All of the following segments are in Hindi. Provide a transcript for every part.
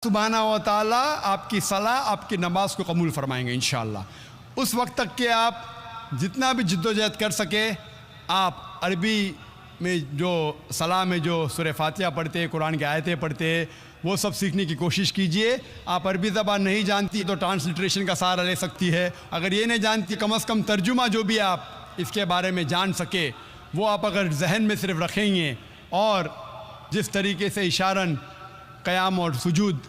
सुभाना व ताला आपकी सलाह, आपकी नमाज को कबूल फरमाएंगे इंशाअल्लाह। उस वक्त तक के आप जितना भी जिद्दोजहद कर सके, आप अरबी में जो सलाह में जो सूरह फातिहा पढ़ते हैं, कुरान की आयतें पढ़ते हैं, वो सब सीखने की कोशिश कीजिए। आप अरबी ज़बान नहीं जानती तो ट्रांसलिट्रेशन का सहारा ले सकती है। अगर ये नहीं जानती, कम अज़ कम तर्जुमा जो भी आप इसके बारे में जान सके वो आप अगर जहन में सिर्फ रखेंगे और जिस तरीके से इशारन क़याम और सुजूद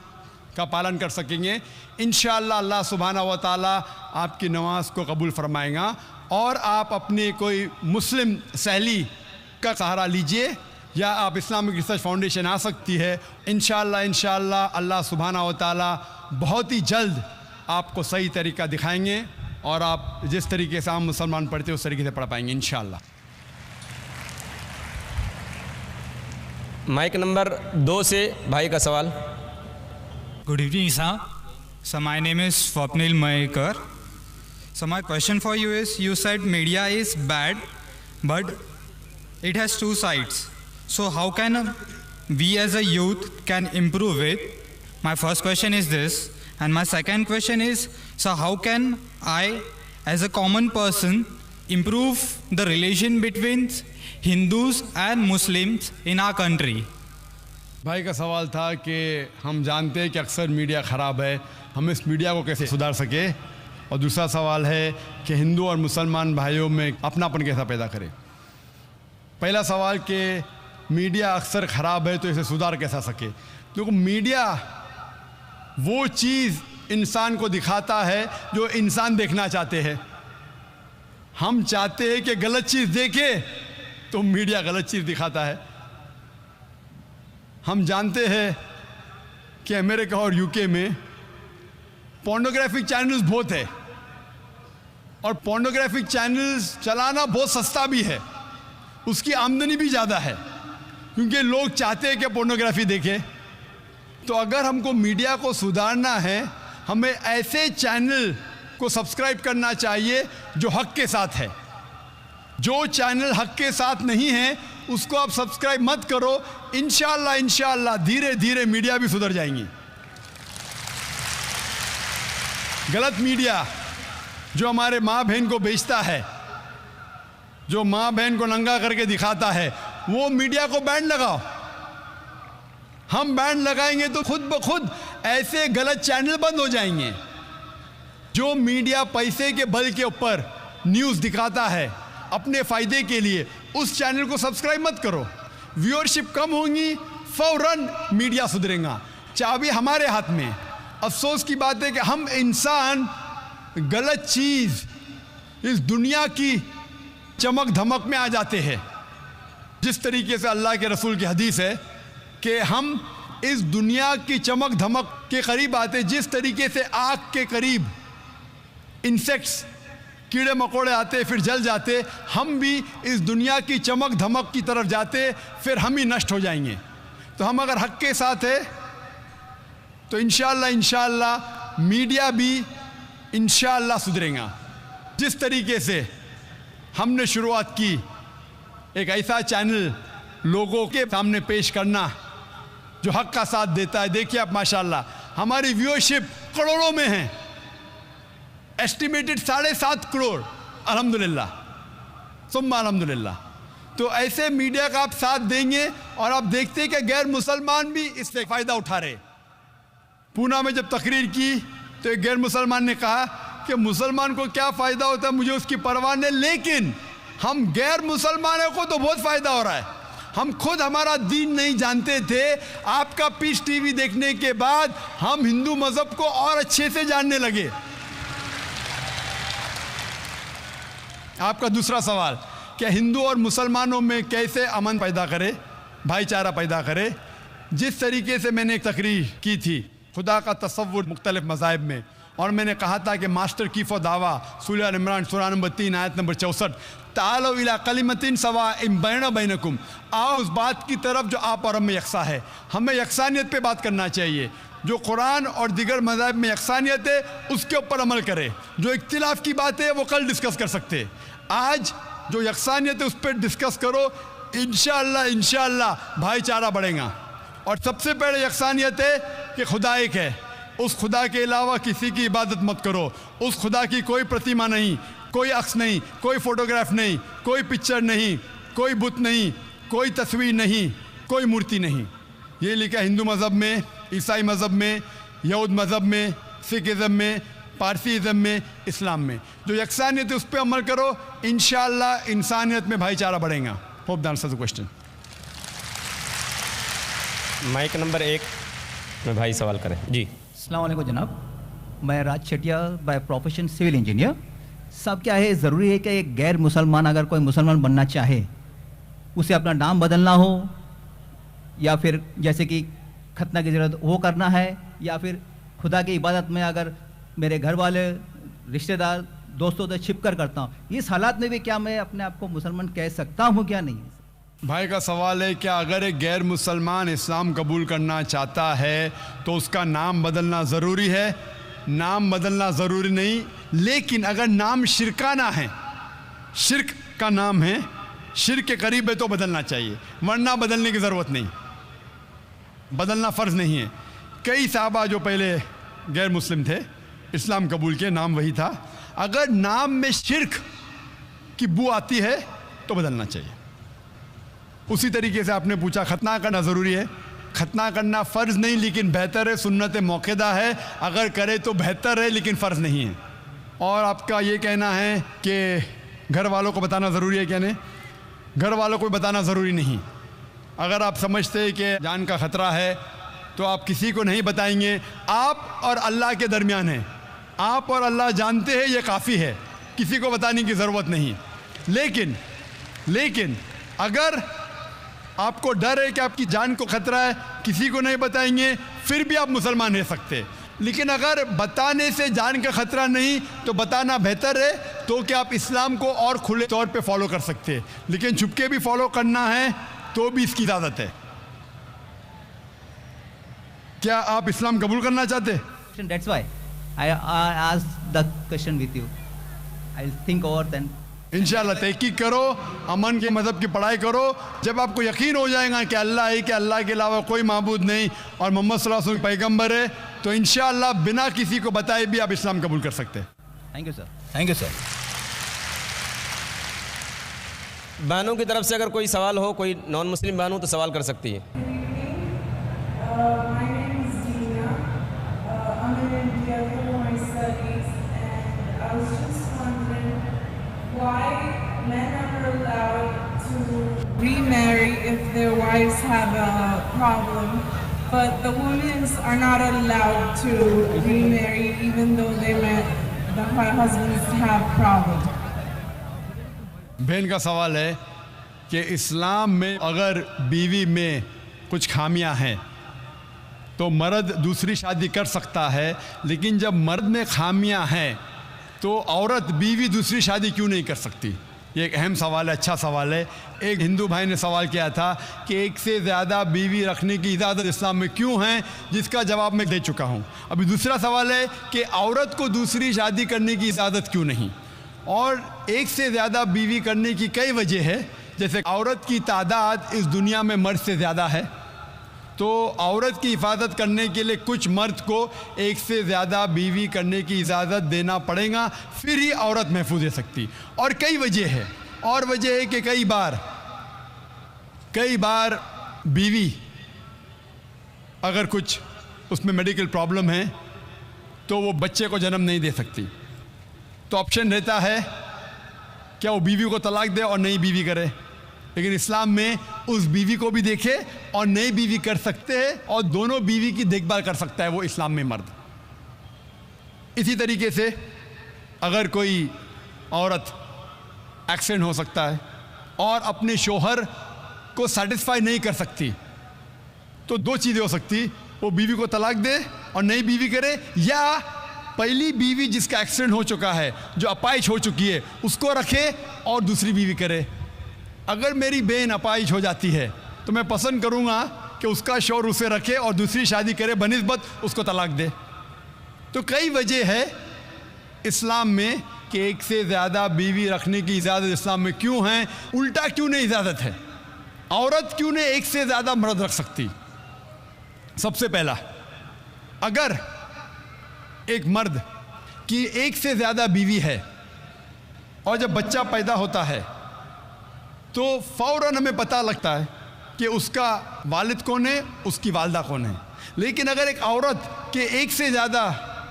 का पालन कर सकेंगे, इंशाअल्लाह अल्लाह सुभाना व ताला आपकी नमाज को कबूल फरमाएगा। और आप अपनी कोई मुस्लिम सहेली का सहारा लीजिए या आप इस्लामिक रिसर्च फाउंडेशन आ सकती है। इंशाअल्लाह अल्लाह सुभाना व ताला बहुत ही जल्द आपको सही तरीका दिखाएंगे और आप जिस तरीके से आम मुसलमान पढ़ते हैं उस तरीके से पढ़ पाएंगे इंशाअल्लाह। माइक नंबर 2 से भाई का सवाल। Good evening, sir. So my name is Swapnil Mayekar. So my question for you is, you said media is bad, but it has two sides. So how can we as a youth can improve it? My first question is this, and my second question is, so how can I as a common person improve the relation between Hindus and Muslims in our country? भाई का सवाल था कि हम जानते हैं कि अक्सर मीडिया ख़राब है, हम इस मीडिया को कैसे सुधार सके। और दूसरा सवाल है कि हिंदू और मुसलमान भाइयों में अपनापन कैसा पैदा करें। पहला सवाल कि मीडिया अक्सर ख़राब है तो इसे सुधार कैसा सके। क्योंकि मीडिया वो चीज़ इंसान को दिखाता है जो इंसान देखना चाहते हैं। हम चाहते हैं कि गलत चीज़ देखे तो मीडिया गलत चीज़ दिखाता है। हम जानते हैं कि अमेरिका और यूके में पोर्नोग्राफिक चैनल्स बहुत है और पोर्नोग्राफिक चैनल्स चलाना बहुत सस्ता भी है, उसकी आमदनी भी ज़्यादा है क्योंकि लोग चाहते हैं कि पोर्नोग्राफी देखें। तो अगर हमको मीडिया को सुधारना है, हमें ऐसे चैनल को सब्सक्राइब करना चाहिए जो हक के साथ है। जो चैनल हक के साथ नहीं है उसको आप सब्सक्राइब मत करो। इंशाअल्लाह धीरे धीरे मीडिया भी सुधर जाएंगी। गलत मीडिया जो हमारे माँ बहन को बेचता है, जो माँ बहन को नंगा करके दिखाता है, वो मीडिया को बैन लगाओ। हम बैन लगाएंगे तो खुद ब खुद ऐसे गलत चैनल बंद हो जाएंगे। जो मीडिया पैसे के बल के ऊपर न्यूज़ दिखाता है अपने फ़ायदे के लिए, उस चैनल को सब्सक्राइब मत करो। व्यूअरशिप कम होंगी, फ़ौरन मीडिया सुधरेगा। चाबी हमारे हाथ में। अफसोस की बात है कि हम इंसान गलत चीज़ इस दुनिया की चमक धमक में आ जाते हैं। जिस तरीके से अल्लाह के रसूल की हदीस है कि हम इस दुनिया की चमक धमक के करीब आते, जिस तरीके से आग के करीब इंसेक्ट्स कीड़े मकोड़े आते फिर जल जाते, हम भी इस दुनिया की चमक धमक की तरफ जाते, फिर हम ही नष्ट हो जाएंगे। तो हम अगर हक के साथ है तो इंशाअल्लाह मीडिया भी इंशाअल्लाह सुधरेगा। जिस तरीके से हमने शुरुआत की, एक ऐसा चैनल लोगों के सामने पेश करना जो हक का साथ देता है। देखिए आप माशाअल्लाह हमारी व्यूअरशिप करोड़ों में है, एस्टिमेटेड 7.5 करोड़। अल्हम्दुलिल्लाह सुम्मा अल्हम्दुलिल्लाह। तो ऐसे मीडिया का आप साथ देंगे और आप देखते हैं कि गैर मुसलमान भी इससे फ़ायदा उठा रहे। पूना में जब तकरीर की तो एक गैर मुसलमान ने कहा कि मुसलमान को क्या फ़ायदा होता है, मुझे उसकी परवाह नहीं, लेकिन हम गैर मुसलमानों को तो बहुत फ़ायदा हो रहा है। हम खुद हमारा दीन नहीं जानते थे, आपका पीस टीवी देखने के बाद हम हिंदू मज़हब को और अच्छे से जानने लगे। आपका दूसरा सवाल, क्या हिंदू और मुसलमानों में कैसे अमन पैदा करे, भाईचारा पैदा करे। जिस तरीके से मैंने एक तकरीर की थी खुदा का तसव्वुर मुख्तलिफ मज़ाहिब में, और मैंने कहा था कि मास्टर की फ़दावा सूरह इमरान सूरह नंबर 3 आयत नंबर 64, तालो इला कलिमतिन सवाइन बैना बैनकुम, आओ उस बात की तरफ जो आप और हम में यकसा है। हमें यकसानियत पे बात करना चाहिए। जो कुरान और दीगर मज़ाहिब में यकसानियत है उसके ऊपर अमल करे। जो इख्तिलाफ़ की बात है वो कल डिस्कस कर सकते हैं। आज जो यकसानियत है उस पर डिस्कस करो। इंशाअल्लाह भाईचारा बढ़ेगा। और सबसे पहले यकसानियत है कि खुदा एक है, उस खुदा के अलावा किसी की इबादत मत करो। उस खुदा की कोई प्रतिमा नहीं, कोई अक्स नहीं, कोई फोटोग्राफ नहीं, कोई पिक्चर नहीं, कोई बुत नहीं, कोई तस्वीर नहीं, कोई मूर्ति नहीं। ये लिखा हिंदू मज़हब में, ईसाई मज़हब में, यहूद मज़हब में, सिखिज़म में, पारसीज़म में, इस्लाम में। जो यकसानियत है उस पर अमल करो, इंशाअल्लाह इंसानियत में भाईचारा बढ़ेगा। Hope that answers the question. Mic number 1 में भाई सवाल करें जी। अस्सलाम वालेकुम जनाब, मैं राज Shetia by profession civil engineer. सब क्या है, ज़रूरी है कि एक गैर मुसलमान अगर कोई मुसलमान बनना चाहे उसे अपना नाम बदलना हो, या फिर जैसे कि खतना की ज़रूरत वो करना है, या फिर खुदा की इबादत में अगर मेरे घर वाले रिश्तेदार दोस्तों से छिप कर करता हूँ, इस हालात में भी क्या मैं अपने आप को मुसलमान कह सकता हूँ क्या नहीं? भाई का सवाल है क्या अगर एक गैर मुसलमान इस्लाम कबूल करना चाहता है तो उसका नाम बदलना ज़रूरी है? नाम बदलना ज़रूरी नहीं, लेकिन अगर नाम शिरकाना है, शिरक का नाम है, शिरक के करीब है तो बदलना चाहिए, वरना बदलने की ज़रूरत नहीं, बदलना फ़र्ज़ नहीं है। कई साहबा जो पहले गैर मुस्लिम थे इस्लाम कबूल किए, नाम वही था। अगर नाम में शिरक की बू आती है तो बदलना चाहिए। उसी तरीके से आपने पूछा खतना करना ज़रूरी है, खतना करना फ़र्ज़ नहीं लेकिन बेहतर है, सुन्नत मौक़दा है, अगर करे तो बेहतर है लेकिन फ़र्ज़ नहीं है। और आपका ये कहना है कि घर वालों को बताना ज़रूरी है, कहने घर वालों को बताना ज़रूरी नहीं। अगर आप समझते हैं कि जान का ख़तरा है तो आप किसी को नहीं बताएंगे, आप और अल्लाह के दरमियान है, आप और अल्लाह जानते हैं, ये काफ़ी है, किसी को बताने की ज़रूरत नहीं। लेकिन अगर आपको डर है कि आपकी जान को ख़तरा है, किसी को नहीं बताएंगे, फिर भी आप मुसलमान रह सकते। लेकिन अगर बताने से जान का ख़तरा नहीं तो बताना बेहतर है, तो कि आप इस्लाम को और खुले तौर पे फॉलो कर सकते हैं। लेकिन छुपके भी फॉलो करना है तो भी इसकी इजाज़त है। क्या आप इस्लाम कबूल करना चाहते? That's why I asked the question with you. I'll think over then. इंशाअल्लाह तहकीक करो, अमन के मज़हब की पढ़ाई करो। जब आपको यकीन हो जाएगा कि अल्लाह है, कि अल्लाह के अलावा कोई माबूद नहीं और मोहम्मद सल्लल्लाहु अलैहि वसल्लम पैगंबर है, तो इंशाअल्लाह बिना किसी को बताए भी आप इस्लाम कबूल कर सकते हैं। Thank you sir. Thank you sir. बहनों की तरफ से अगर कोई सवाल हो, कोई नॉन मुस्लिम बहन हो तो सवाल कर सकती है। My name is Dina. I'm in India for my studies, and I was just wondering why men are allowed to remarry if their wives have a problem, but the women are not allowed to remarry even though the husbands have problems. बहन का सवाल है कि इस्लाम में अगर बीवी में कुछ खामियां हैं तो मर्द दूसरी शादी कर सकता है, लेकिन जब मर्द में खामियां हैं तो औरत बीवी दूसरी शादी क्यों नहीं कर सकती? ये एक अहम सवाल है, अच्छा सवाल है। एक हिंदू भाई ने सवाल किया था कि एक से ज़्यादा बीवी रखने की इजाज़त इस्लाम में क्यों है, जिसका जवाब मैं दे चुका हूँ। अभी दूसरा सवाल है कि औरत को दूसरी शादी करने की इजाज़त क्यों नहीं। और एक से ज़्यादा बीवी करने की कई वजह है, जैसे औरत की तादाद इस दुनिया में मर्द से ज़्यादा है, तो औरत की हिफाजत करने के लिए कुछ मर्द को एक से ज़्यादा बीवी करने की इजाज़त देना पड़ेगा, फिर ही औरत महफूज रह सकती। और कई वजह है, और वजह है कि कई बार बीवी अगर कुछ उसमें मेडिकल प्रॉब्लम है तो वो बच्चे को जन्म नहीं दे सकती, तो ऑप्शन रहता है क्या वो बीवी को तलाक दे और नई बीवी करे। लेकिन इस्लाम में उस बीवी को भी देखे और नई बीवी कर सकते हैं, और दोनों बीवी की देखभाल कर सकता है वो इस्लाम में मर्द। इसी तरीके से अगर कोई औरत एक्सीडेंट हो सकता है और अपने शोहर को सेटिस्फाई नहीं कर सकती, तो दो चीज़ें हो सकती, वो बीवी को तलाक दे और नई बीवी करे, या पहली बीवी जिसका एक्सीडेंट हो चुका है, जो अपाहिज हो चुकी है, उसको रखे और दूसरी बीवी करे। अगर मेरी बहन अपाहिज हो जाती है तो मैं पसंद करूँगा कि उसका शौहर उसे रखे और दूसरी शादी करे बनिस्बत उसको तलाक दे। तो कई वजह है इस्लाम में कि एक से ज़्यादा बीवी रखने की इजाज़त इस्लाम में क्यों है। उल्टा क्यों नहीं इजाज़त है, औरत क्यों नहीं एक से ज़्यादा मर्द रख सकती? सबसे पहला, अगर एक मर्द की एक से ज़्यादा बीवी है और जब बच्चा पैदा होता है तो फ़ौरन हमें पता लगता है कि उसका वालिद कौन है, उसकी वालदा कौन है। लेकिन अगर एक औरत के एक से ज़्यादा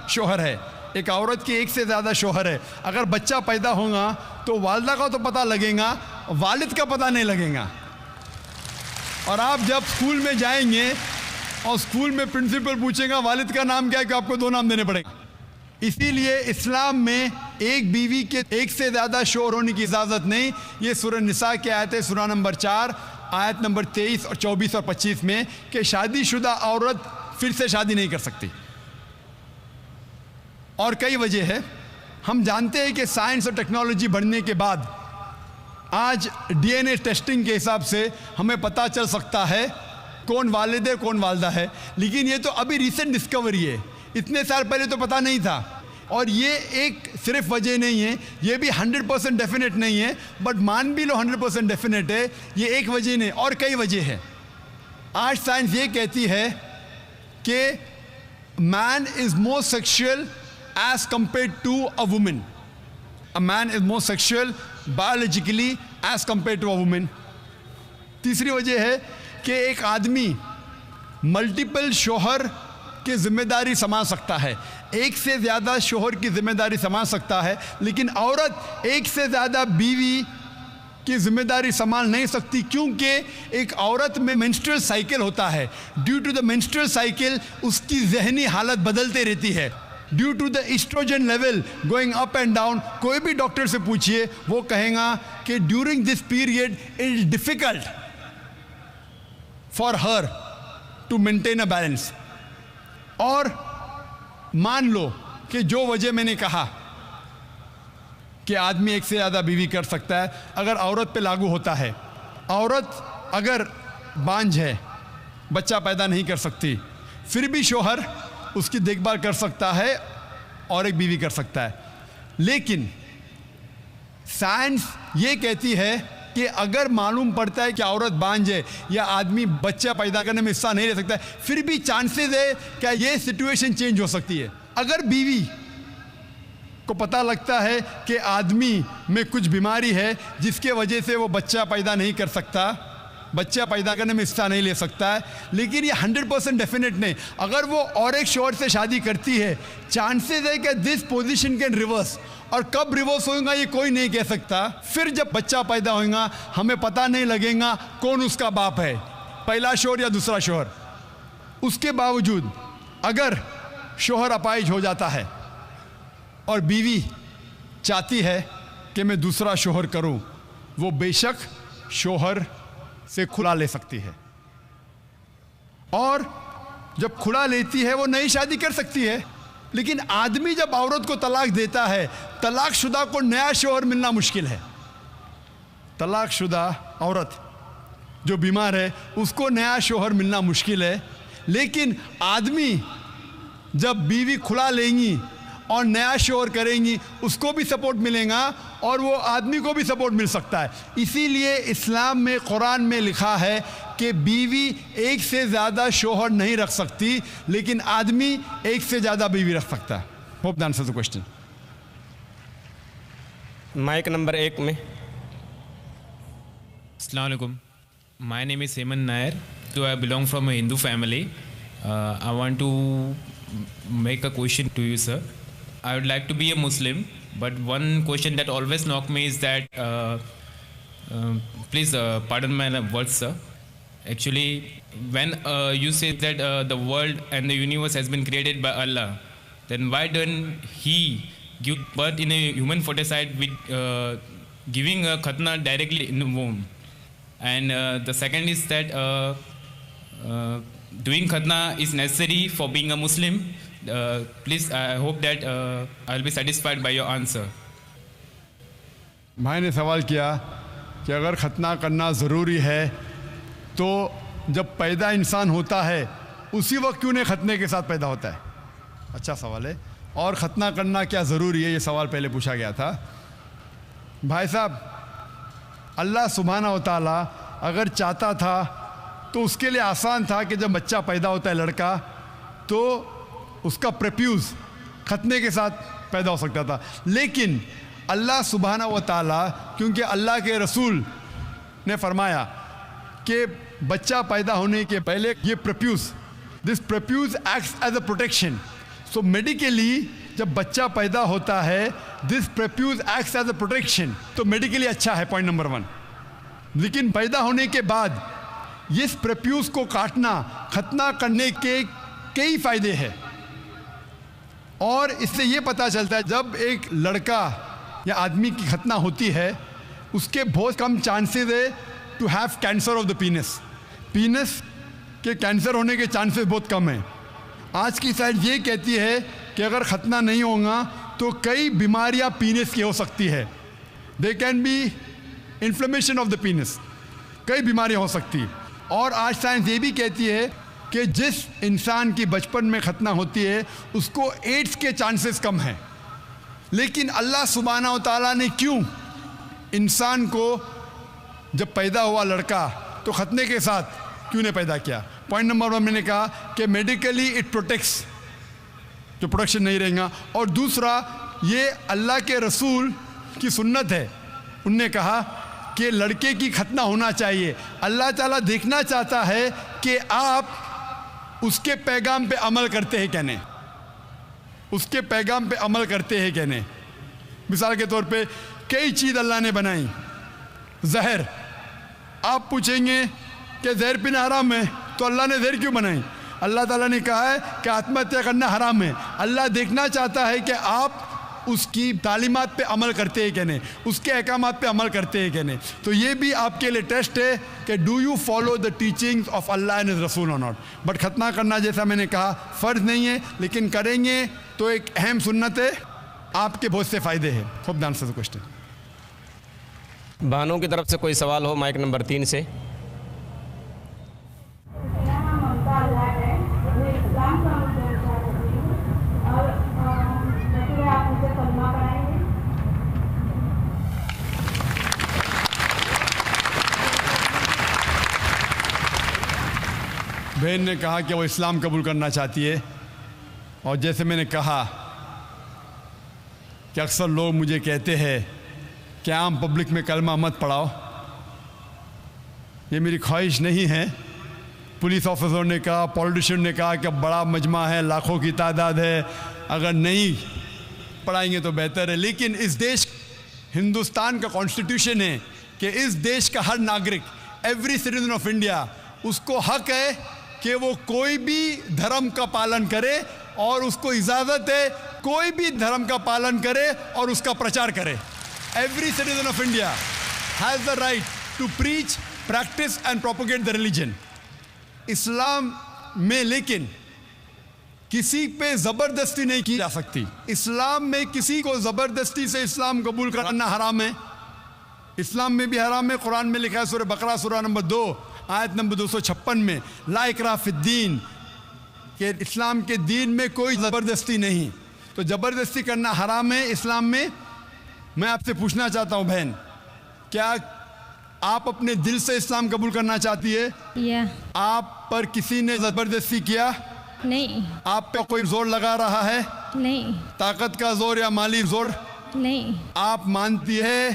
शौहर है, एक औरत के एक से ज़्यादा शौहर है, अगर बच्चा पैदा होगा तो वालदा का तो पता लगेगा, वालिद का पता नहीं लगेगा। और आप जब स्कूल में जाएंगे और स्कूल में प्रिंसिपल पूछेगा वालिद का नाम क्या है, कि आपको 2 नाम देने पड़ेंगे। इसीलिए इस्लाम में एक बीवी के एक से ज़्यादा शौहर होने की इजाज़त नहीं। ये सूरह निसा की आयत है, सूरह नंबर 4 आयत नंबर 23 और 24 और 25 में, कि शादीशुदा औरत फिर से शादी नहीं कर सकती। और कई वजह है। हम जानते हैं कि साइंस और टेक्नोलॉजी बढ़ने के बाद आज डीएनए टेस्टिंग के हिसाब से हमें पता चल सकता है कौन वालिद है कौन वालदा है। लेकिन ये तो अभी रिसेंट डिस्कवरी है, इतने साल पहले तो पता नहीं था। और ये एक सिर्फ वजह नहीं है, ये भी 100% डेफिनेट नहीं है, बट मान भी लो 100% डेफिनेट है, ये एक वजह नहीं और कई वजह है। आज साइंस ये कहती है कि man is more sexual as compare to a women. A man is more sexual biologically as compare to a women. तीसरी वजह है कि एक आदमी मल्टीपल शौहर की जिम्मेदारी संभाल सकता है, एक से ज़्यादा शौहर की जिम्मेदारी संभाल सकता है, लेकिन औरत एक से ज़्यादा बीवी की जिम्मेदारी संभाल नहीं सकती, क्योंकि एक औरत में मेंस्ट्रुअल साइकिल होता है। Due to the menstrual cycle उसकी जहनी हालत बदलते रहती है, due to the oestrogen level going up and down. कोई भी डॉक्टर से पूछिए, वो कहेगा कि during this period it is difficult for her to maintain a balance. और मान लो कि जो वजह मैंने कहा कि आदमी एक से ज़्यादा बीवी कर सकता है, अगर औरत पे लागू होता है, औरत अगर बांझ है, बच्चा पैदा नहीं कर सकती, फिर भी शौहर उसकी देखभाल कर सकता है और एक बीवी कर सकता है। लेकिन साइंस ये कहती है कि अगर मालूम पड़ता है कि औरत बांझ है या आदमी बच्चा पैदा करने में हिस्सा नहीं ले सकता है, फिर भी चांसेस है कि ये सिचुएशन चेंज हो सकती है। अगर बीवी को पता लगता है कि आदमी में कुछ बीमारी है जिसके वजह से वो बच्चा पैदा नहीं कर सकता, बच्चा पैदा करने में हिस्सा नहीं ले सकता है, लेकिन ये 100% डेफिनेट नहीं। अगर वो और एक शौहर से शादी करती है, चांसेस है कि दिस पोजीशन कैन रिवर्स, और कब रिवर्स होगा ये कोई नहीं कह सकता। फिर जब बच्चा पैदा होगा हमें पता नहीं लगेगा कौन उसका बाप है, पहला शौहर या दूसरा शौहर। उसके बावजूद अगर शौहर अपाहिज हो जाता है और बीवी चाहती है कि मैं दूसरा शौहर करूं, वो बेशक शौहर से खुला ले सकती है, और जब खुला लेती है वो नई शादी कर सकती है। लेकिन आदमी जब औरत को तलाक देता है, तलाकशुदा को नया शौहर मिलना मुश्किल है। तलाकशुदा औरत जो बीमार है उसको नया शौहर मिलना मुश्किल है, लेकिन आदमी जब बीवी खुला लेंगी और नया शौहर करेंगी उसको भी सपोर्ट मिलेगा और वो आदमी को भी सपोर्ट मिल सकता है। इसीलिए इस्लाम में, कुरान में लिखा है कि बीवी एक से ज़्यादा शौहर नहीं रख सकती, लेकिन आदमी एक से ज़्यादा बीवी रख सकता है। Hope that answers the question. Mic number 1 में। Assalamu alaikum. My name is Heman Nair. So I belong from a Hindu family. I want to make a question to you, sir. I would like to be a Muslim, but one question that always knock me is that, please pardon my words, sir. Actually, when you say that the world and the universe has been created by Allah, then why don't He give birth in a human foeticide with giving a khatna directly in the womb? And the second is that doing khatna is necessary for being a Muslim. Please, I hope that I'll be satisfied by your answer. भाई ने सवाल किया कि अगर खतना करना ज़रूरी है तो जब पैदा इंसान होता है उसी वक्त क्यों नहीं खतने के साथ पैदा होता है। अच्छा सवाल है। और खतना करना क्या ज़रूरी है, ये सवाल पहले पूछा गया था। भाई साहब, अल्लाह सुब्हाना व तआला अगर चाहता था तो उसके लिए आसान था कि जब बच्चा पैदा होता है लड़का, तो उसका प्रेप्यूज खतने के साथ पैदा हो सकता था। लेकिन अल्लाह सुब्हाना व ताला, क्योंकि अल्लाह के रसूल ने फरमाया कि बच्चा पैदा होने के पहले ये prepuce, this prepuce acts as a protection. So medically जब बच्चा पैदा होता है, this prepuce acts as a protection, तो मेडिकली अच्छा है, पॉइंट नंबर 1। लेकिन पैदा होने के बाद इस प्रेप्यूज को काटना, खतना करने के कई फायदे हैं। और इससे ये पता चलता है जब एक लड़का या आदमी की खतना होती है, उसके बहुत कम चांसेस है to have cancer of the penis. Penis के कैंसर होने के चांसेस बहुत कम हैं। आज की साइंस ये कहती है कि अगर खतना नहीं होगा तो कई बीमारियां पीनस की हो सकती है। They can be inflammation of the पीनस, कई बीमारियां हो सकती। और आज साइंस ये भी कहती है कि जिस इंसान की बचपन में खतना होती है उसको एड्स के चांसेस कम हैं। लेकिन अल्लाह सुब्हाना व ताला ने क्यों इंसान को जब पैदा हुआ लड़का तो खतने के साथ क्यों नहीं पैदा किया? पॉइंट नंबर 1 मैंने कहा कि मेडिकली इट प्रोटेक्ट्स, जो प्रोटेक्शन नहीं रहेगा। और दूसरा, ये अल्लाह के रसूल की सुन्नत है। उनने कहा कि लड़के की खतना होना चाहिए। अल्लाह ताला देखना चाहता है कि आप उसके पैगाम पे अमल करते हैं क्या नहीं, उसके पैगाम पे अमल करते हैं क्या नहीं। मिसाल के तौर पे कई चीज़ अल्लाह ने बनाई। जहर, आप पूछेंगे कि जहर पीना हराम है, तो अल्लाह ने जहर क्यों बनाई? अल्लाह ताला ने कहा है कि आत्महत्या करना हराम है। अल्लाह देखना चाहता है कि आप उसकी तालीमात पे अमल करते हैं क्या नहीं, उसके अहकामात पे अमल करते हैं क्या नहीं। तो ये भी आपके लिए टेस्ट है कि do you follow the teachings of Allah and his रसूल और नॉट। बट खतना करना, जैसा मैंने कहा, फ़र्ज़ नहीं है, लेकिन करेंगे तो एक अहम सुन्नत है, आपके बहुत से फ़ायदे हैं। Hope the answer the question. बहनों की तरफ से कोई सवाल हो, माइक नंबर 3 से। मेरा नाम ममता अल्लाह है, मैं इस्लाम का मुस्लिम चाहती हूँ और नतीजा आप मुझे कलमा पढ़ाएंगे। बहन ने कहा कि वो इस्लाम कबूल करना चाहती है। और जैसे मैंने कहा कि अक्सर लोग मुझे कहते हैं कि आम पब्लिक में कलमा मत पढ़ाओ। ये मेरी ख्वाहिश नहीं है। पुलिस ऑफिसर ने कहा, पॉलिटिशियन ने कहा कि बड़ा मजमा है, लाखों की तादाद है, अगर नहीं पढ़ाएंगे तो बेहतर है। लेकिन इस देश, हिंदुस्तान का कॉन्स्टिट्यूशन है कि इस देश का हर नागरिक, एवरी सिटीजन ऑफ इंडिया, उसको हक है कि वो कोई भी धर्म का पालन करे और उसको इजाज़त है कोई भी धर्म का पालन करे और उसका प्रचार करे। Every citizen of India has the right to preach, practice and propagate the religion. Islam में लेकिन किसी पे ज़बरदस्ती नहीं की जा सकती। इस्लाम में किसी को ज़बरदस्ती से इस्लाम कबूल करना हराम है। इस्लाम में भी हराम है। कुरान में लिखा है, सूरह बकरा सूरह नंबर 2 आयत नंबर 256 में, ला इकराह फिद्दीन, कि इस्लाम के दीन में कोई ज़बरदस्ती नहीं। तो ज़बरदस्ती करना हराम है इस्लाम में। मैं आपसे पूछना चाहता हूँ बहन, क्या आप अपने दिल से इस्लाम कबूल करना चाहती है? या आप पर किसी ने ज़बरदस्ती किया? नहीं, आप पे कोई जोर लगा रहा है? नहीं, ताकत का जोर या माली जोर? नहीं, आप मानती है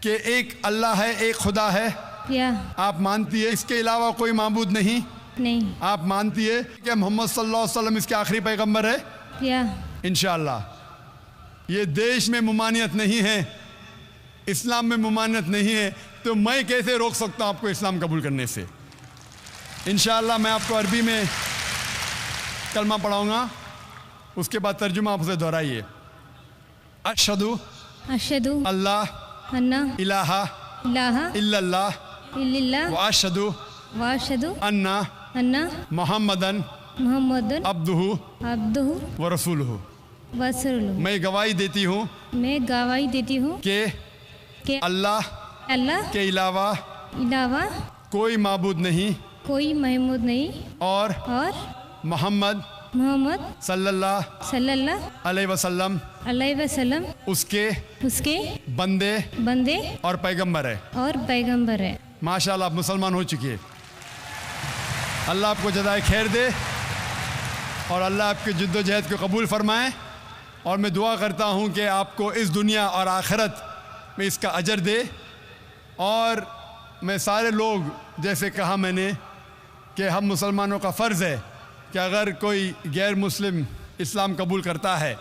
कि एक अल्लाह है, एक खुदा है? या आप मानती है इसके अलावा कोई माबूद नहीं? नहीं, आप मानती है कि मोहम्मद सल्लल्लाहु अलैहि वसल्लम इसके आखिरी पैगंबर है? या इंशाअल्लाह। ये देश में मुमानियत नहीं है, इस्लाम में मुमानियत नहीं है, तो मैं कैसे रोक सकता हूँ आपको इस्लाम कबूल करने से? इंशाअल्लाह मैं आपको अरबी में कलमा पढ़ाऊँगा, उसके बाद तर्जुमा आपसे दोहराइए। अशहदु अशहदु अल्लाह अन्ना इलाहा इलाहा इल्लल्लाह इल्लल्लाह व अशहदु व अशहदु अन्ना अन्ना मुहम्मदन मुहम्मदुन अब्दुहु अब्दुहु व रसूलुहु। व रसूलुहु। मैं गवाही देती हूँ मैं गवाही देती हूँ कि कि अल्लाह अल्लाह के अलावा अलावा कोई माबूद नहीं कोई महमूद नहीं और और मोहम्मद मोहम्मद सल्लल्लाहु सल्लल्लाहु अलैहि वसल्लम अलैहि वसल्लम उसके उसके बंदे बंदे और पैगंबर है। और पैगंबर है। माशाल्लाह आप मुसलमान हो चुकी है। अल्लाह आपको जज़ाए खैर दे और अल्लाह आपकी जद्दोजहद को कबूल फरमाए। और मैं दुआ करता हूँ कि आपको इस दुनिया और आखिरत में इसका अजर दे। और मैं सारे लोग, जैसे कहा मैंने कि हम मुसलमानों का फ़र्ज़ है कि अगर कोई गैर मुस्लिम इस्लाम कबूल करता है,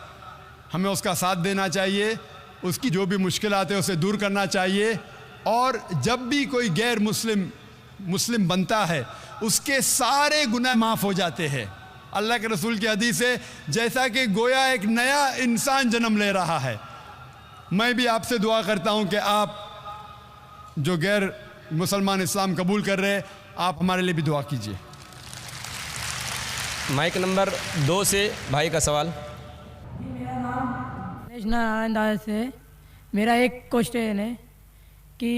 हमें उसका साथ देना चाहिए, उसकी जो भी मुश्किलात है उसे दूर करना चाहिए। और जब भी कोई गैर मुस्लिम बनता है, उसके सारे गुनाह माफ़ हो जाते हैं। अल्लाह के रसूल की हदीस है, जैसा कि गोया एक नया इंसान जन्म ले रहा है। मैं भी आपसे दुआ करता हूँ कि आप जो गैर मुसलमान इस्लाम कबूल कर रहे हैं, आप हमारे लिए भी दुआ कीजिए। माइक नंबर 2 से भाई का सवाल। नारायण दास है। मेरा एक क्वेश्चन है कि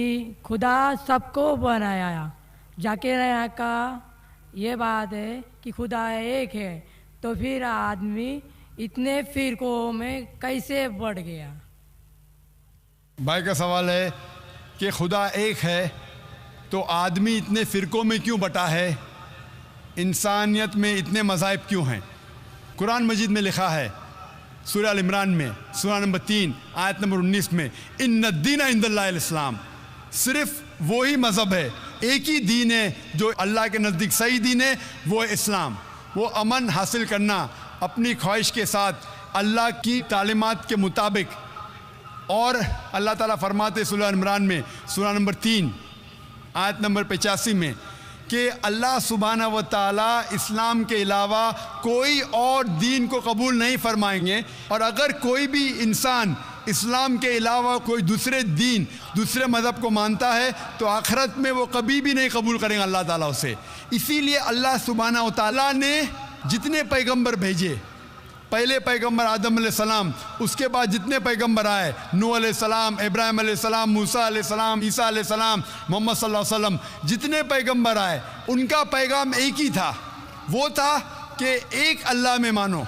खुदा सबको बनाया, जाकिर नायक का ये बात है कि खुदा एक है, तो फिर आदमी इतने फिरकों में कैसे बढ़ गया? भाई का सवाल है कि खुदा एक है तो आदमी इतने फ़िरक़ों में क्यों बटा है, इंसानियत में इतने मज़ाहिब क्यों हैं। कुरान मजीद में लिखा है सूरह अल इमरान में सूरह नंबर 3 आयत नंबर 19 में, इन्ना दीना इंदल्लाहिल इस्लाम, सिर्फ वही मज़हब है, एक ही दीन है जो अल्लाह के नज़दीक सही दीन है, वो है इस्लाम। वो अमन हासिल करना अपनी ख्वाहिश के साथ अल्लाह की तालीमात के मुताबिक। और अल्लाह ताला फरमाते सूरह इमरान में सूरह नंबर 3 आयत नंबर 85 में कि अल्लाह सुब्हाना व तआला इस्लाम के अलावा कोई और दीन को कबूल नहीं फरमाएंगे। और अगर कोई भी इंसान इस्लाम के अलावा कोई दूसरे दीन, दूसरे मज़हब को मानता है तो आखिरत में वो कभी भी नहीं कबूल करेंगे अल्लाह ताला उसे। इसीलिए अल्लाह सुब्हाना व तआला ने जितने पैगंबर भेजे, पहले पैगंबर आदम अलैहिस्सलाम, उसके बाद जितने पैगंबर आए, नूह अलैहिस्सलाम, इब्राहिम अलैहिस्सलाम, मूसा अलैहिस्सलाम, ईसा अलैहिस्सलाम, मोहम्मद सल्लल्लाहु अलैहि वसल्लम, जितने पैगंबर आए उनका पैगाम एक ही था। वो था कि एक अल्लाह में मानो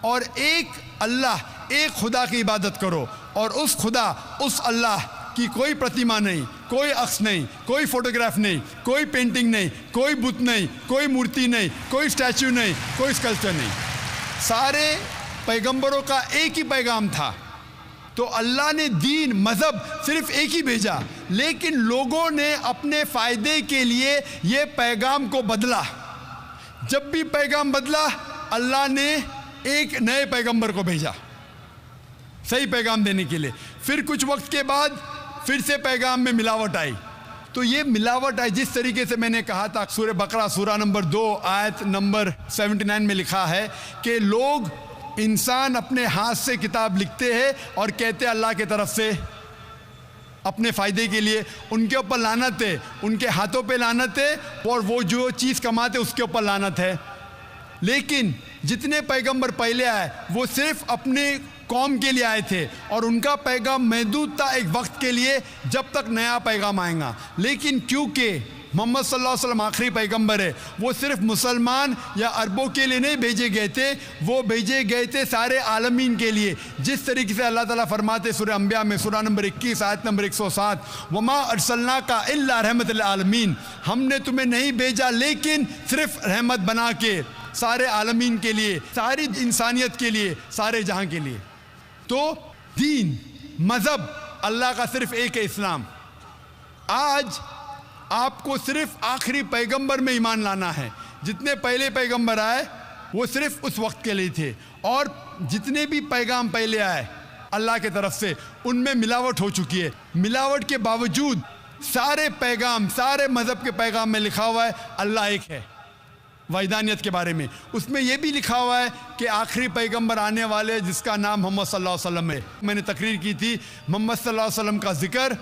और एक अल्लाह, एक खुदा की इबादत करो। और उस खुदा, उस अल्लाह की कोई प्रतिमा नहीं, कोई अक्स नहीं, कोई फोटोग्राफ नहीं, कोई पेंटिंग नहीं, कोई बुत नहीं, कोई मूर्ति नहीं, कोई स्टैचू नहीं, कोई स्कल्पचर नहीं। सारे पैगंबरों का एक ही पैगाम था। तो अल्लाह ने दीन, मज़हब सिर्फ एक ही भेजा, लेकिन लोगों ने अपने फ़ायदे के लिए ये पैगाम को बदला। जब भी पैगाम बदला, अल्लाह ने एक नए पैगंबर को भेजा सही पैगाम देने के लिए। फिर कुछ वक्त के बाद फिर से पैगाम में मिलावट आई। तो ये मिलावट आई, जिस तरीके से मैंने कहा था, सूरह बकरा सूरह नंबर 2 आयत नंबर 79 में लिखा है कि लोग, इंसान अपने हाथ से किताब लिखते हैं और कहते हैं अल्लाह के तरफ से अपने फ़ायदे के लिए। उनके ऊपर लानत है, उनके हाथों पे लानत है और वो जो चीज़ कमाते उसके ऊपर लानत है। लेकिन जितने पैगंबर पहले आए वो सिर्फ अपने कौम के लिए आए थे और उनका पैगाम महदूद था एक वक्त के लिए, जब तक नया पैगाम आएगा। लेकिन क्योंकि मोहम्मद सल्लल्लाहु अलैहि वसल्लम आखिरी पैगंबर है, वो सिर्फ मुसलमान या अरबों के लिए नहीं भेजे गए थे, वो भेजे गए थे सारे आलमीन के लिए। जिस तरीके से अल्लाह ताला फरमाते सूरह अंबिया में सूरह नंबर 21 आयत नंबर 107, वमा अरसलनाका इल्ला रहमतल आलमीन, हमने तुम्हें नहीं भेजा लेकिन सिर्फ रहमत बना के सारे आलमीन के लिए, सारी इंसानियत के लिए, सारे जहां के लिए। तो दीन, मज़हब अल्लाह का सिर्फ एक है, इस्लाम। आज आपको सिर्फ आखिरी पैगंबर में ईमान लाना है। जितने पहले पैगंबर आए वो सिर्फ उस वक्त के लिए थे, और जितने भी पैगाम पहले आए अल्लाह के तरफ से, उनमें मिलावट हो चुकी है। मिलावट के बावजूद सारे पैगाम, सारे मज़हब के पैगाम में लिखा हुआ है अल्लाह एक है। वैदानियत के बारे में उसमें यह भी लिखा हुआ है कि आखिरी पैगंबर आने वाले जिसका नाम मोहम्मद सल्लल्लाहु अलैहि वसल्लम है। मैंने तकरीर की थी मोहम्मद सल्लल्लाहु अलैहि वसल्लम का जिक्र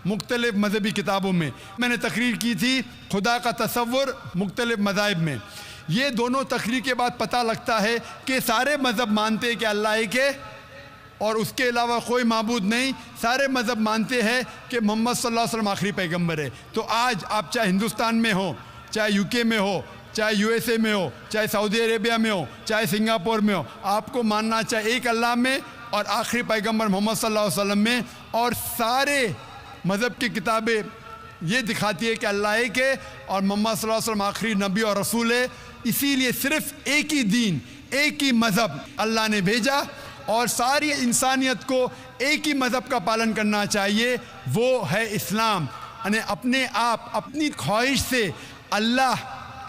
मुख्तलिफ मजहबी किताबों में। मैंने तकरीर की थी खुदा का तसव्वुर मुख्तलिफ मज़ाहिब में। ये दोनों तकरीर के बाद पता लगता है कि सारे मज़हब मानते हैं कि अल्लाह एक है और उसके अलावा कोई माबूद नहीं। सारे मज़हब मानते हैं कि मोहम्मद सल्लल्लाहु अलैहि वसल्लम आखिरी पैगंबर है। तो आज आप चाहे हिंदुस्तान में हो, चाहे यूके में हो, चाहे यूएसए में हो, चाहे सऊदी अरेबिया में हो, चाहे सिंगापुर में हो, आपको मानना चाहे एक अल्लाह में और आखिरी पैगंबर मोहम्मद सल्लल्लाहु अलैहि वसल्लम में। और सारे मज़हब की किताबें ये दिखाती है कि अल्लाह एक है और मोहम्मद सल्लल्लाहु अलैहि वसल्लम आखिरी नबी और रसूल है। इसीलिए सिर्फ एक ही दीन, एक ही मज़हब अल्लाह ने भेजा और सारी इंसानियत को एक ही मज़हब का पालन करना चाहिए, वो है इस्लाम। यानी अपने आप अपनी ख्वाहिश से अल्लाह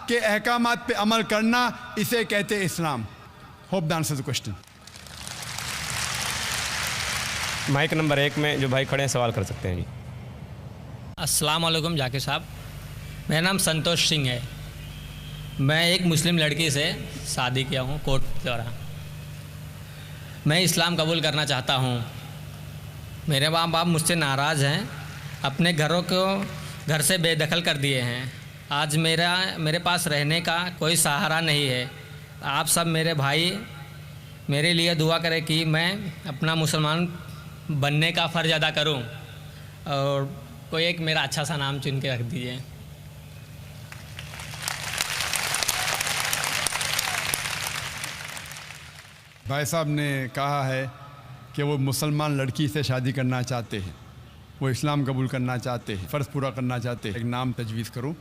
के अहकामात पे अमल करना, इसे कहते हैं Islam. Hope the answer the question. Mic number 1 में जो भाई खड़े हैं सवाल कर सकते हैं जी। अस्सलाम वालेकुम जाकिर साहब, मेरा नाम संतोष सिंह है। मैं एक मुस्लिम लड़की से शादी किया हूँ कोर्ट द्वारा। मैं इस्लाम कबूल करना चाहता हूँ। मेरे माँ बाप मुझसे नाराज़ हैं, अपने घरों को घर से बेदखल कर दिए हैं। आज मेरे पास रहने का कोई सहारा नहीं है। आप सब मेरे भाई मेरे लिए दुआ करें कि मैं अपना मुसलमान बनने का फ़र्ज़ अदा करूं, और कोई एक मेरा अच्छा सा नाम चुन के रख दीजिए। भाई साहब ने कहा है कि वो मुसलमान लड़की से शादी करना चाहते हैं, वो इस्लाम कबूल करना चाहते हैं, फ़र्ज़ पूरा करना चाहते हैं। एक नाम तजवीज़ करूं।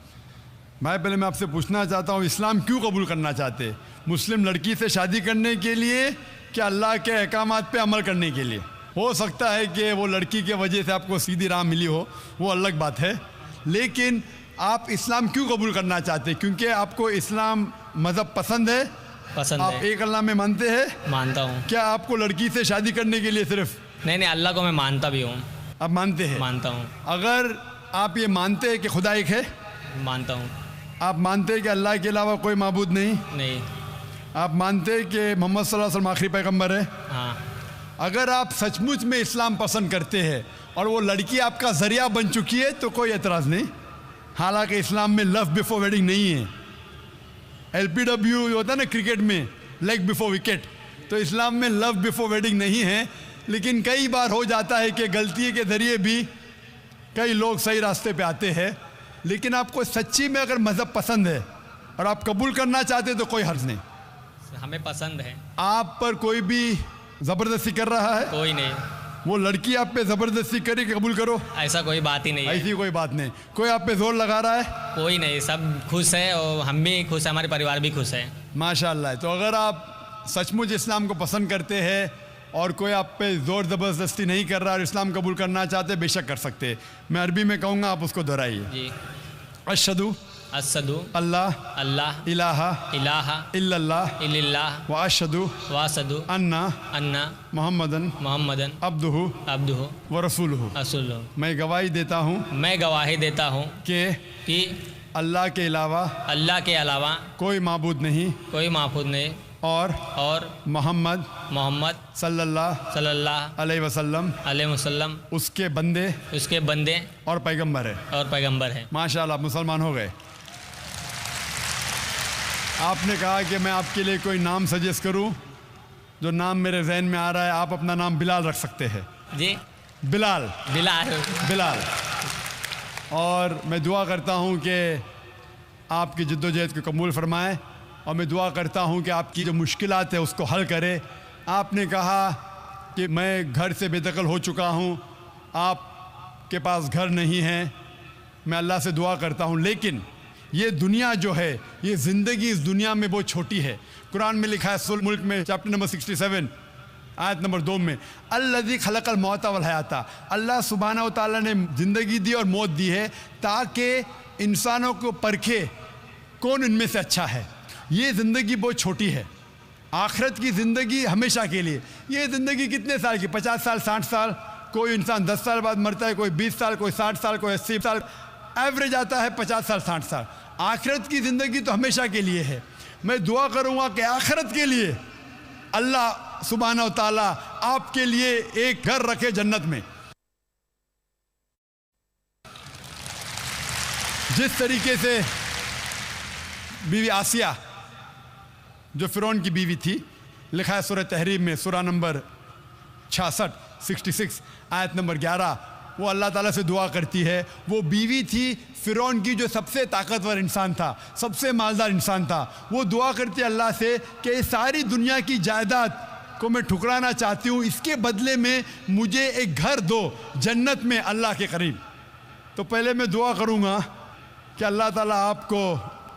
भाई पहले मैं आपसे पूछना चाहता हूँ, इस्लाम क्यों कबूल करना चाहते हैं? मुस्लिम लड़की से शादी करने के लिए कि अल्लाह के अहकामात पे अमल करने के लिए? हो सकता है कि वो लड़की के वजह से आपको सीधी राह मिली हो, वो अलग बात है, लेकिन आप इस्लाम क्यों कबूल करना चाहते हैं? क्योंकि आपको इस्लाम मज़हब पसंद है? पसंद आप है। एक अल्लाह में मानते हैं? मानता हूँ। क्या आपको लड़की से शादी करने के लिए सिर्फ? नहीं, अल्लाह को मैं मानता भी हूँ। आप मानते हैं? मानता हूँ। अगर आप ये मानते हैं कि खुदा एक है? मानता हूँ। आप मानते हैं कि अल्लाह के अलावा कोई माबूद नहीं? नहीं। आप मानते हैं कि मोहम्मद सल्लल्लाहु अलैहि वसल्लम आखिरी पैगंबर है? हाँ। अगर आप सचमुच में इस्लाम पसंद करते हैं और वो लड़की आपका ज़रिया बन चुकी है तो कोई एतराज़ नहीं। हालांकि इस्लाम में लव बिफोर वेडिंग नहीं है। LBW होता है ना क्रिकेट में, लेग बिफोर विकेट, तो इस्लाम में लव बिफोर वेडिंग नहीं है। लेकिन कई बार हो जाता है कि गलती के ज़रिए भी कई लोग सही रास्ते पे आते हैं। लेकिन आपको सच्ची में अगर मज़हब पसंद है और आप कबूल करना चाहते हैं तो कोई हर्ज नहीं। हमें पसंद है। आप पर कोई भी ज़बरदस्ती कर रहा है? कोई नहीं। वो लड़की आप पे ज़बरदस्ती करे कि कबूल करो? ऐसा कोई बात ही नहीं है। ऐसी कोई बात नहीं। कोई आप पे जोर लगा रहा है? कोई नहीं, सब खुश है और हम भी खुश हैं, हमारे परिवार भी खुश है। माशाअल्लाह। तो अगर आप सचमुच इस्लाम को पसंद करते हैं और कोई आप पे ज़ोर ज़बरदस्ती नहीं कर रहा और इस्लाम कबूल करना चाहते, बेशक कर सकते हैं। मैं अरबी में कहूँगा, आप उसको दोहराइए। जी। अशहदु अल्लाह इलाहा इल्लल्लाह व अशहदु अन्ना मुहम्मदन अब्दुहु व रसूलुहु। मैं गवाही देता हूँ कि अल्लाह के अलावा कोई माबूद नहीं और मोहम्मद सल्लल्लाहु अलैहि वसल्लम उसके बंदे और पैगंबर है। माशाअल्लाह, मुसलमान हो गए। आपने कहा कि मैं आपके लिए कोई नाम सजेस्ट करूं, जो नाम मेरे जहन में आ रहा है। आप अपना नाम बिलाल रख सकते हैं। जी। बिलाल। और मैं दुआ करता हूं कि आपकी जद्दोजहद को कबूल फरमाए, और मैं दुआ करता हूं कि आपकी जो मुश्किलात है उसको हल करे। आपने कहा कि मैं घर से बेदखल हो चुका हूं, आपके पास घर नहीं है। मैं अल्लाह से दुआ करता हूं, लेकिन ये दुनिया जो है, ये ज़िंदगी इस दुनिया में बहुत छोटी है। कुरान में लिखा है सूरह मुल्क में चैप्टर नंबर 67 आयत नंबर 2 में, अल्लज़ी खलक़ल मौता वल हयाता, अल्लाह सुब्हानहू व तआला ने ज़िंदगी दी और मौत दी है ताकि इंसानों को परखे कौन इनमें से अच्छा है। ये ज़िंदगी बहुत छोटी है। आखिरत की ज़िंदगी हमेशा के लिए। ये ज़िंदगी कितने साल की? 50 साल, 60 साल। कोई इंसान 10 साल बाद मरता है, कोई 20 साल, कोई 60 साल, कोई 80 साल। एवरेज आता है 50 साल, 60 साल। आखिरत की ज़िंदगी तो हमेशा के लिए है। मैं दुआ करूँगा कि आखिरत के लिए अल्लाह सुब्हानहू व तआला आपके लिए एक घर रखे जन्नत में। जिस तरीके से बीवी आसिया जो फ़िरौन की बीवी थी, लिखा है सूरह तहरीम में सूरह नंबर 66 आयत नंबर 11, वो अल्लाह ताला से दुआ करती है। वो बीवी थी फ़िरौन की, जो सबसे ताकतवर इंसान था, सबसे मालदार इंसान था। वो दुआ करती है अल्लाह से कि ये सारी दुनिया की जायदाद को मैं ठुकराना चाहती हूँ, इसके बदले में मुझे एक घर दो जन्नत में अल्लाह के करीब। तो पहले मैं दुआ करूँगा कि अल्लाह ताला आपको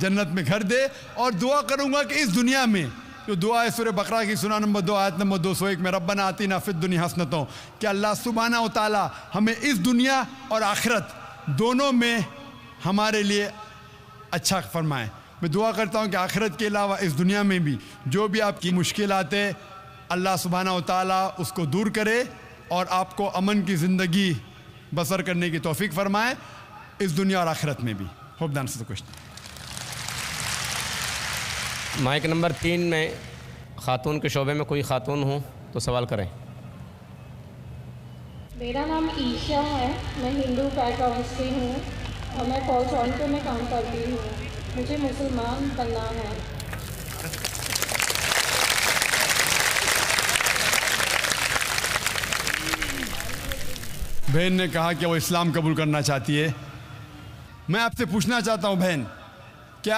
जन्नत में घर दे, और दुआ करूँगा कि इस दुनिया में जो दुआ है सूरह बकरा की सुना नंबर 2 आयत नंबर 201 में, रब्बना आतिना फिद दुनिया हसनतों, कि अल्लाह सुब्हानहू व तआला हमें इस दुनिया और आखिरत दोनों में हमारे लिए अच्छा फरमाए। मैं दुआ करता हूँ कि आखिरत के अलावा इस दुनिया में भी जो भी आपकी मुश्किलात है अल्लाह सुब्हानहू व तआला उसको दूर करे और आपको अमन की ज़िंदगी बसर करने की तौफीक फरमाए इस दुनिया और आखिरत में भी। Hope the answer the question. Mic number 3 में ख़ातून के शोबे में कोई ख़ातून हो तो सवाल करें। मेरा नाम ईशा है, मैं हिंदू बैकग्राउंड से हूँ और मैं कॉल सेंटर में काम करती हूँ। मुझे मुसलमान बनना है। बहन ने कहा कि वो इस्लाम कबूल करना चाहती है। मैं आपसे पूछना चाहता हूँ बहन, क्या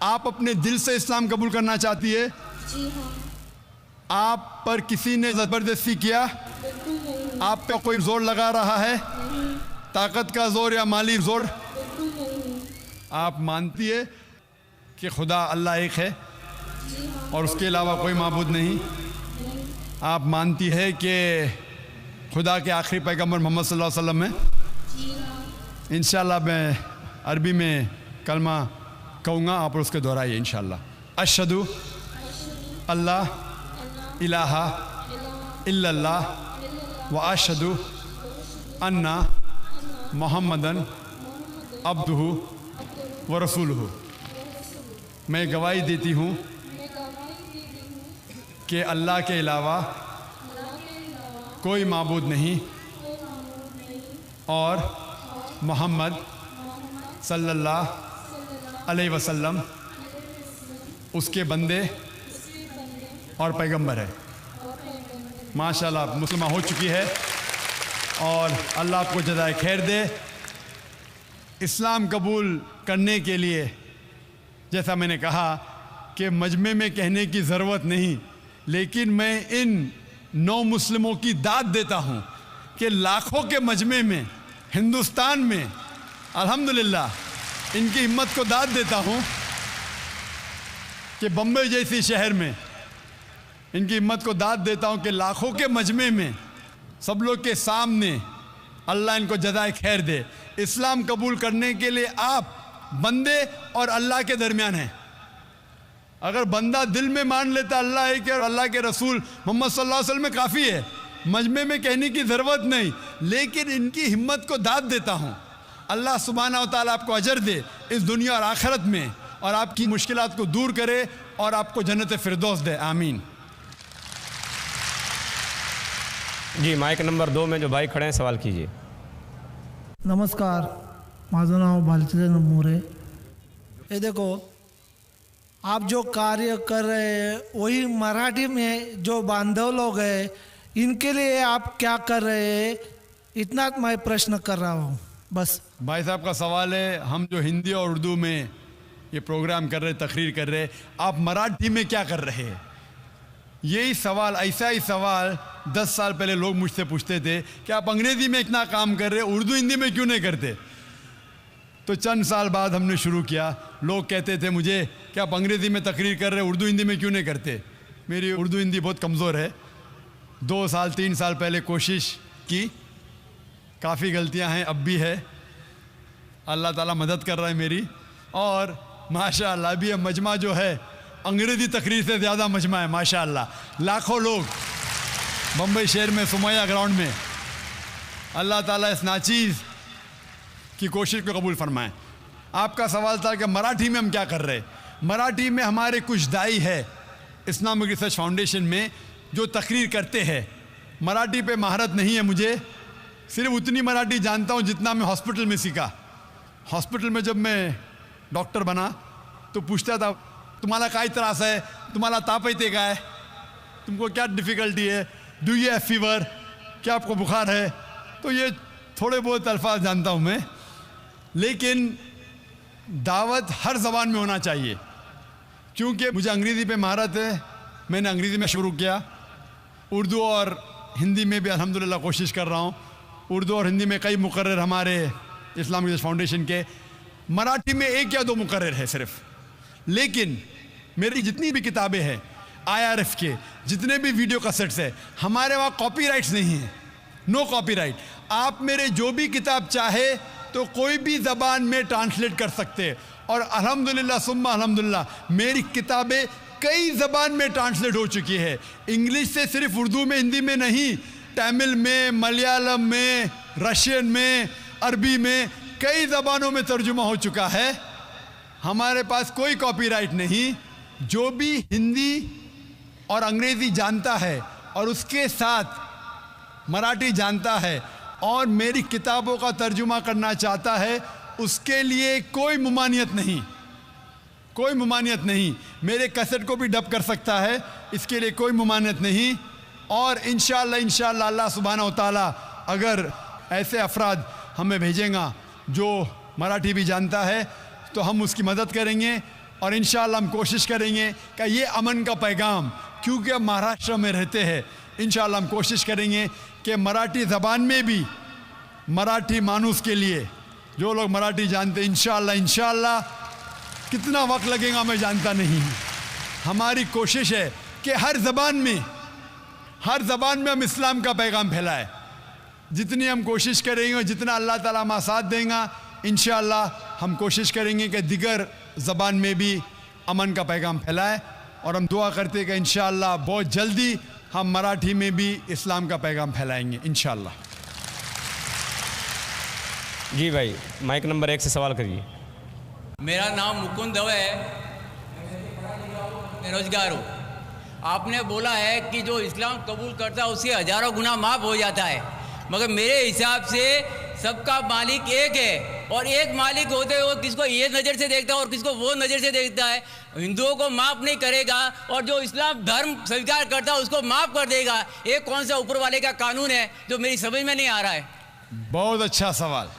आप अपने दिल से इस्लाम कबूल करना चाहती है? जी हाँ। आप पर किसी ने ज़बरदस्ती किया? बिल्कुल नहीं। आप पे कोई जोर लगा रहा है? नहीं। ताकत का जोर या माली जोर? बिल्कुल नहीं। आप मानती है कि खुदा अल्लाह एक है जी हाँ। और उसके अलावा कोई माबूद नहीं? आप मानती है कि खुदा के आखिरी पैगंबर मोहम्मद सल्लल्लाहु अलैहि वसल्लम है? जी हाँ। इंशाल्लाह मैं अरबी में कलमा कहूँगा, आप उसके दोहराइए इंशाल्लाह। अशहदु अल्लाह इलाहा इल्लल्लाह व अशहदु अन्ना मुहम्मदन अब्दुहु व रसूलुहु। मैं गवाही देती हूँ कि अल्लाह के अलावा कोई माबूद नहीं और मोहम्मद सल्लल्लाहु अलैहि वसल्लम उसके बंदे और पैगंबर है। माशाल्लाह मुसलमान हो चुकी है और अल्लाह आपको जज़ाए खैर दे। इस्लाम कबूल करने के लिए जैसा मैंने कहा कि मजमे में कहने की ज़रूरत नहीं, लेकिन मैं इन 9 मुस्लिमों की दाद देता हूँ कि लाखों के मजमे में हिंदुस्तान में अल्हम्दुलिल्लाह इनकी हिम्मत को दाद देता हूँ कि बम्बई जैसी शहर में इनकी हिम्मत को दाद देता हूँ कि लाखों के मजमे में सब लोग के सामने अल्लाह इनको जज़ाए खैर दे। इस्लाम कबूल करने के लिए आप बंदे और अल्लाह के दरमियान हैं। अगर बंदा दिल में मान लेता अल्लाह है कि अल्लाह के रसूल मोहम्मद सल्लल्लाहु अलैहि वसल्लम में काफ़ी है, मजमे में कहने की ज़रूरत नहीं, लेकिन इनकी हिम्मत को दाद देता हूँ। अल्लाह सुब्हानहू व तआला आपको अजर दे इस दुनिया और आखिरत में, और आपकी मुश्किलात को दूर करे और आपको जन्नत फिरदौस दे। आमीन। जी माइक नंबर 2 में जो भाई खड़े हैं सवाल कीजिए। नमस्कार, माझं नाव भालचंद्र मोरे। ये देखो, आप जो कार्य कर रहे हैं वही मराठी में जो बांधव लोग हैं इनके लिए आप क्या कर रहे हैं, इतना मैं प्रश्न कर रहा हूँ बस। भाई साहब का सवाल है, हम जो हिंदी और उर्दू में ये प्रोग्राम कर रहे, तकरीर कर रहे, आप मराठी में क्या कर रहे हैं? यही सवाल, ऐसा ही सवाल 10 साल पहले लोग मुझसे पूछते थे कि आप अंग्रेज़ी में इतना काम कर रहे, उर्दू हिंदी में क्यों नहीं करते? तो चंद साल बाद हमने शुरू किया। लोग कहते थे मुझे कि आप अंग्रेज़ी में तकरीर कर रहे, उर्दू हिंदी में क्यों नहीं करते? मेरी उर्दू हिंदी बहुत कमज़ोर है। 2 साल 3 साल पहले कोशिश की, काफ़ी गलतियां हैं, अब भी है। अल्लाह ताला मदद कर रहा है मेरी, और माशाअल्लाह अभी मजमा जो है अंग्रेज़ी तकरीर से ज़्यादा मजमा है माशाअल्लाह। लाखों लोग बम्बई शहर में सुमैया ग्राउंड में, अल्लाह ताला इस नाचीज़ की कोशिश को कबूल फरमाएं। आपका सवाल था कि मराठी में हम क्या कर रहे? मराठी में हमारे कुछ दाई है इस्लामिक रिसर्च फाउंडेशन में जो तकरीर करते हैं। मराठी पे महारत नहीं है मुझे, सिर्फ उतनी मराठी जानता हूँ जितना मैं हॉस्पिटल में सीखा। हॉस्पिटल में जब मैं डॉक्टर बना तो पूछता था, तुम्हाला काय त्रास है, तुम्हाला ताप येते काय, तुमको क्या डिफ़िकल्टी है, डू यू हैव फीवर, क्या आपको बुखार है? तो ये थोड़े बहुत अल्फाज जानता हूँ मैं, लेकिन दावत हर ज़बान में होना चाहिए। क्योंकि मुझे अंग्रेज़ी पे महारत है, मैंने अंग्रेज़ी में शुरू किया। उर्दू और हिंदी में भी अल्हम्दुलिल्लाह कोशिश कर रहा हूँ। उर्दू और हिंदी में कई मुकर्रर हमारे इस्लामिक रिसर्च फाउंडेशन के। मराठी में 1 या 2 मुकर्रर है सिर्फ, लेकिन मेरी जितनी भी किताबें हैं, IRF के जितने भी वीडियो कैसेट्स है, हमारे वहाँ कॉपीराइट्स नहीं है, नो कॉपीराइट। आप मेरे जो भी किताब चाहे तो कोई भी ज़बान में ट्रांसलेट कर सकते हैं, और अल्हम्दुलिल्लाह सुम्मा अल्हम्दुलिल्लाह मेरी किताबें कई ज़बान में ट्रांसलेट हो चुकी है। इंग्लिश से सिर्फ उर्दू में, हिंदी में नहीं, तमिल में, मलयालम में, रशियन में, अरबी में, कई ज़बानों में तर्जुमा हो चुका है। हमारे पास कोई कॉपीराइट नहीं। जो भी हिंदी और अंग्रेज़ी जानता है और उसके साथ मराठी जानता है और मेरी किताबों का तर्जुमा करना चाहता है, उसके लिए कोई मुमानियत नहीं, कोई मुमानियत नहीं। मेरे कैसेट को भी डब कर सकता है, इसके लिए कोई मुमानियत नहीं। और इंशाअल्लाह अल्लाह सुब्हानहू व तआला अगर ऐसे अफराद हमें भेजेगा जो मराठी भी जानता है तो हम उसकी मदद करेंगे, और इंशाअल्लाह हम कोशिश करेंगे कि ये अमन का पैगाम, क्योंकि हम महाराष्ट्र में रहते हैं, इंशाअल्लाह हम कोशिश करेंगे कि मराठी ज़बान में भी मराठी मानूस के लिए, जो लोग मराठी जानते हैं, इंशाअल्लाह कितना वक्त लगेगा मैं जानता नहीं। हमारी कोशिश है कि हर ज़बान में हम इस्लाम का पैगाम फैलाएं। जितनी हम कोशिश करेंगे, जितना अल्लाह ताला हमारा साथ देगा, इंशाअल्लाह हम कोशिश करेंगे कि दिगर ज़बान में भी अमन का पैगाम फैलाएं। और हम दुआ करते हैं कि इंशाअल्लाह बहुत जल्दी हम मराठी में भी इस्लाम का पैगाम फैलाएंगे इंशाअल्लाह। जी भाई, माइक नंबर 1 से सवाल करिए। मेरा नाम मुकुंद दवे है, बेरोजगार हूँ। आपने बोला है कि जो इस्लाम कबूल करता है उसके हज़ारों गुनाह माफ़ हो जाता है, मगर मेरे हिसाब से सबका मालिक एक है, और एक मालिक होते हुए किसको ये नज़र से देखता है और किसको वो नज़र से देखता है। हिंदुओं को माफ़ नहीं करेगा और जो इस्लाम धर्म स्वीकार करता है उसको माफ़ कर देगा। ये कौन सा ऊपर वाले का कानून है जो मेरी समझ में नहीं आ रहा है? बहुत अच्छा सवाल,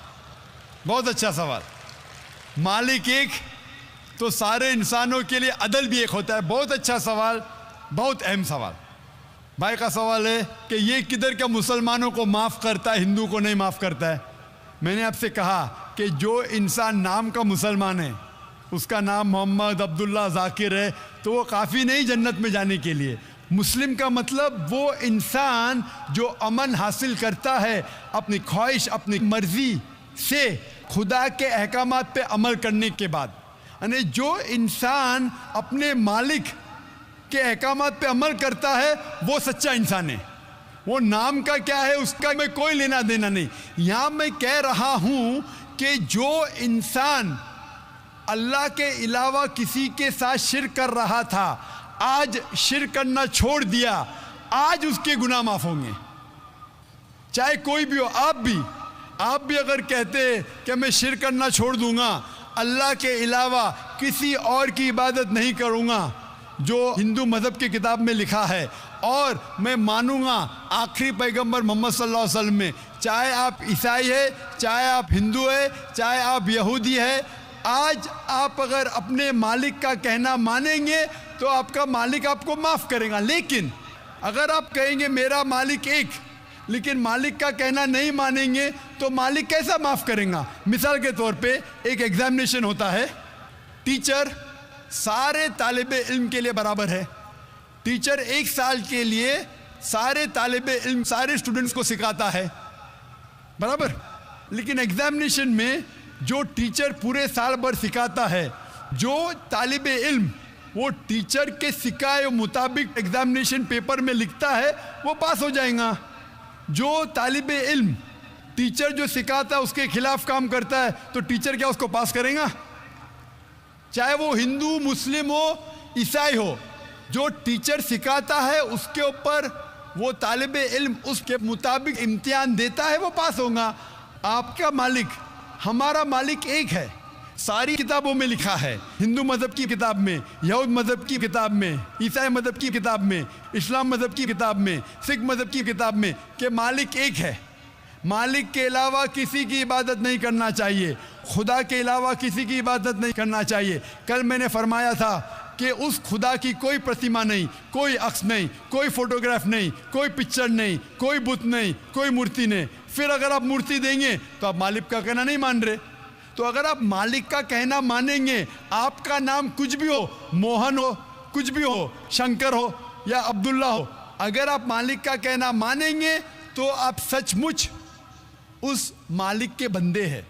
बहुत अच्छा सवाल। मालिक एक तो सारे इंसानों के लिए अदल भी एक होता है। बहुत अच्छा सवाल, बहुत अहम सवाल। भाई का सवाल है कि ये किधर का मुसलमानों को माफ़ करता है, हिंदू को नहीं माफ़ करता है। मैंने आपसे कहा कि जो इंसान नाम का मुसलमान है, उसका नाम मोहम्मद, अब्दुल्ला, जाकिर है, तो वो काफ़ी नहीं जन्नत में जाने के लिए। मुस्लिम का मतलब वो इंसान जो अमन हासिल करता है अपनी ख्वाहिश, अपनी मर्ज़ी से खुदा के अहकामात पे अमल करने के बाद। यानी जो इंसान अपने मालिक के अहकामात पे अमल करता है वो सच्चा इंसान है। वो नाम का क्या है उसका मैं कोई लेना देना नहीं। यहाँ मैं कह रहा हूँ कि जो इंसान अल्लाह के अलावा किसी के साथ शिर्क कर रहा था, आज शिर्क करना छोड़ दिया, आज उसके गुनाह माफ़ होंगे। चाहे कोई भी हो, आप भी अगर कहते कि मैं शिर्क करना छोड़ दूंगा, अल्लाह के अलावा किसी और की इबादत नहीं करूँगा, जो हिंदू मज़हब की किताब में लिखा है, और मैं मानूंगा आखिरी पैगंबर मोहम्मद सल्लल्लाहु अलैहि वसल्लम में, चाहे आप ईसाई है, चाहे आप हिंदू है, चाहे आप यहूदी है, आज आप अगर अपने मालिक का कहना मानेंगे तो आपका मालिक आपको माफ़ करेगा। लेकिन अगर आप कहेंगे मेरा मालिक एक, लेकिन मालिक का कहना नहीं मानेंगे तो मालिक कैसा माफ़ करेगा? मिसाल के तौर पे एक एग्जामिनेशन होता है, टीचर सारे तालिब इल्म के लिए बराबर है। टीचर 1 साल के लिए सारे तालिब इल्म, सारे स्टूडेंट्स को सिखाता है, बराबर। लेकिन एग्जामिनेशन में जो टीचर पूरे साल भर सिखाता है, जो तालिब इल्म वो टीचर के सिखाए मुताबिक एग्जामिनेशन पेपर में लिखता है, वो पास हो जाएगा। जो तालिब इल्म टीचर जो सिखाता है उसके खिलाफ काम करता है, तो टीचर क्या उसको पास करेगा? चाहे वो हिंदू, मुस्लिम हो, ईसाई हो, जो टीचर सिखाता है उसके ऊपर वो तालिब इल्म उसके मुताबिक इम्तिहान देता है, वो पास होगा। आपका मालिक, हमारा मालिक एक है। सारी किताबों में लिखा है, हिंदू मज़हब की किताब में, यहूद मज़हब की किताब में, ईसाई मज़हब की किताब में, इस्लाम मज़हब की किताब में, सिख मज़हब की किताब में, कि मालिक एक है। मालिक के अलावा किसी की इबादत नहीं करना चाहिए, खुदा के अलावा किसी की इबादत नहीं करना चाहिए। कल मैंने फरमाया था कि उस खुदा की कोई प्रतिमा नहीं, कोई अक्स नहीं, कोई फोटोग्राफ नहीं, कोई पिक्चर नहीं, कोई बुत नहीं, कोई मूर्ति नहीं। फिर अगर आप मूर्ति देंगे तो आप मालिक का कहना नहीं मान रहे। तो अगर आप मालिक का कहना मानेंगे, आपका नाम कुछ भी हो, मोहन हो, कुछ भी हो, शंकर हो या अब्दुल्ला हो, अगर आप मालिक का कहना मानेंगे तो आप सचमुच उस मालिक के बंदे हैं।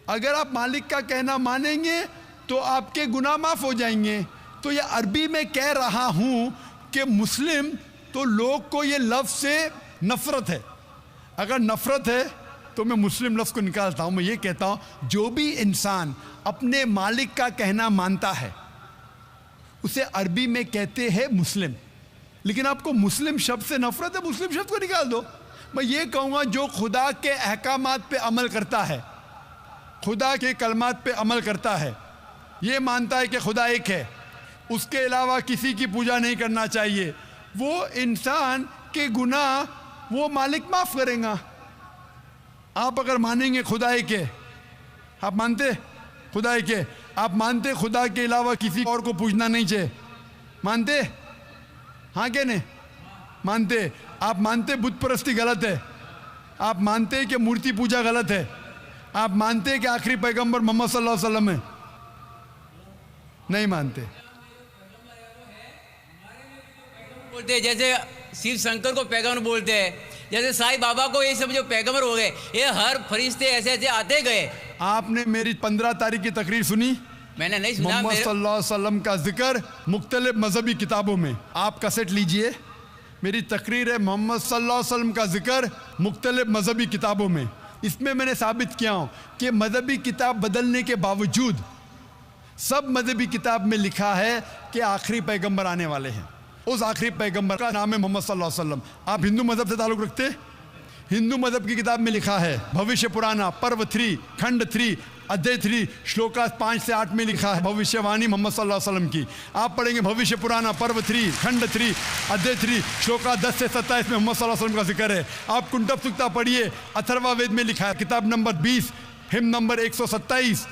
अगर आप मालिक का कहना मानेंगे तो आपके गुनाह माफ हो जाएंगे। तो ये अरबी में कह रहा हूँ कि मुस्लिम तो लोग को ये लफ्ज़ से नफ़रत है। अगर नफ़रत है तो मैं मुस्लिम लफ्ज़ को निकालता हूँ, मैं ये कहता हूँ जो भी इंसान अपने मालिक का कहना मानता है उसे अरबी में कहते हैं मुस्लिम। लेकिन आपको मुस्लिम शब्द से नफ़रत है, मुस्लिम शब्द को निकाल दो। मैं ये कहूँगा जो खुदा के अहकामात पे अमल करता है, खुदा के कलमात पे अमल करता है, ये मानता है कि खुदा एक है, उसके अलावा किसी की पूजा नहीं करना चाहिए, वो इंसान के गुनाह वो मालिक माफ़ करेगा। आप अगर मानेंगे खुदा एक है, आप मानते खुदा एक है, आप मानते खुदा के अलावा किसी और को पूजना नहीं चाहिए, मानते? हाँ क्या नहीं मानते? आप मानते बुत परस्ती गलत है, आप मानते कि मूर्ति पूजा गलत है, आप मानते कि आखिरी पैगंबर मोहम्मद सल्लल्लाहु अलैहि वसल्लम है? नहीं मानते। बोलते हैं जैसे शिव शंकर को पैगंबर बोलते हैं, जैसे साईं बाबा को ये सब जो पैगंबर हो गए, ये हर फरिश्ते ऐसे ऐसे आते गए। आपने मेरी 15 तारीख की तकरीर सुनी? मैंने नहीं सुना। मोहम्मद सल्लल्लाहु अलैहि वसल्लम का जिक्र मुख्तलिफ मजहबी किताबों में, आप कैसेट लीजिए, मेरी तकरीर है मोहम्मद सल्लल्लाहु अलैहि वसल्लम का जिक्र मुख्तलिफ मजहबी किताबों में। इसमें मैंने साबित किया हूँ कि मजहबी किताब बदलने के बावजूद सब मजहबी किताब में लिखा है कि आखिरी पैगंबर आने वाले हैं। उस आखिरी पैगंबर का नाम है मोहम्मद सल्लल्लाहु अलैहि वसल्लम। आप हिंदू मजहब से ताल्लुक़ रखते हैं? हिंदू मजहब की किताब में लिखा है, भविष्य पुराना पर्व 3 खंड 3 अध्याय 3 श्लोका 5 से 8 में लिखा है भविष्यवाणी मोहम्मद सल्लल्लाहु अलैहि वसल्लम की। आप पढ़ेंगे भविष्य पुराना पर्व 3 खंड 3 अध्याय 3 श्लोका 10 से 27 में मोहम्मद सल्लल्लाहु अलैहि वसल्लम का जिक्र है। आप कुंटब सुक्ता पढ़िए, अथर्वा वेद में लिखा है, किताब number 20 him number 127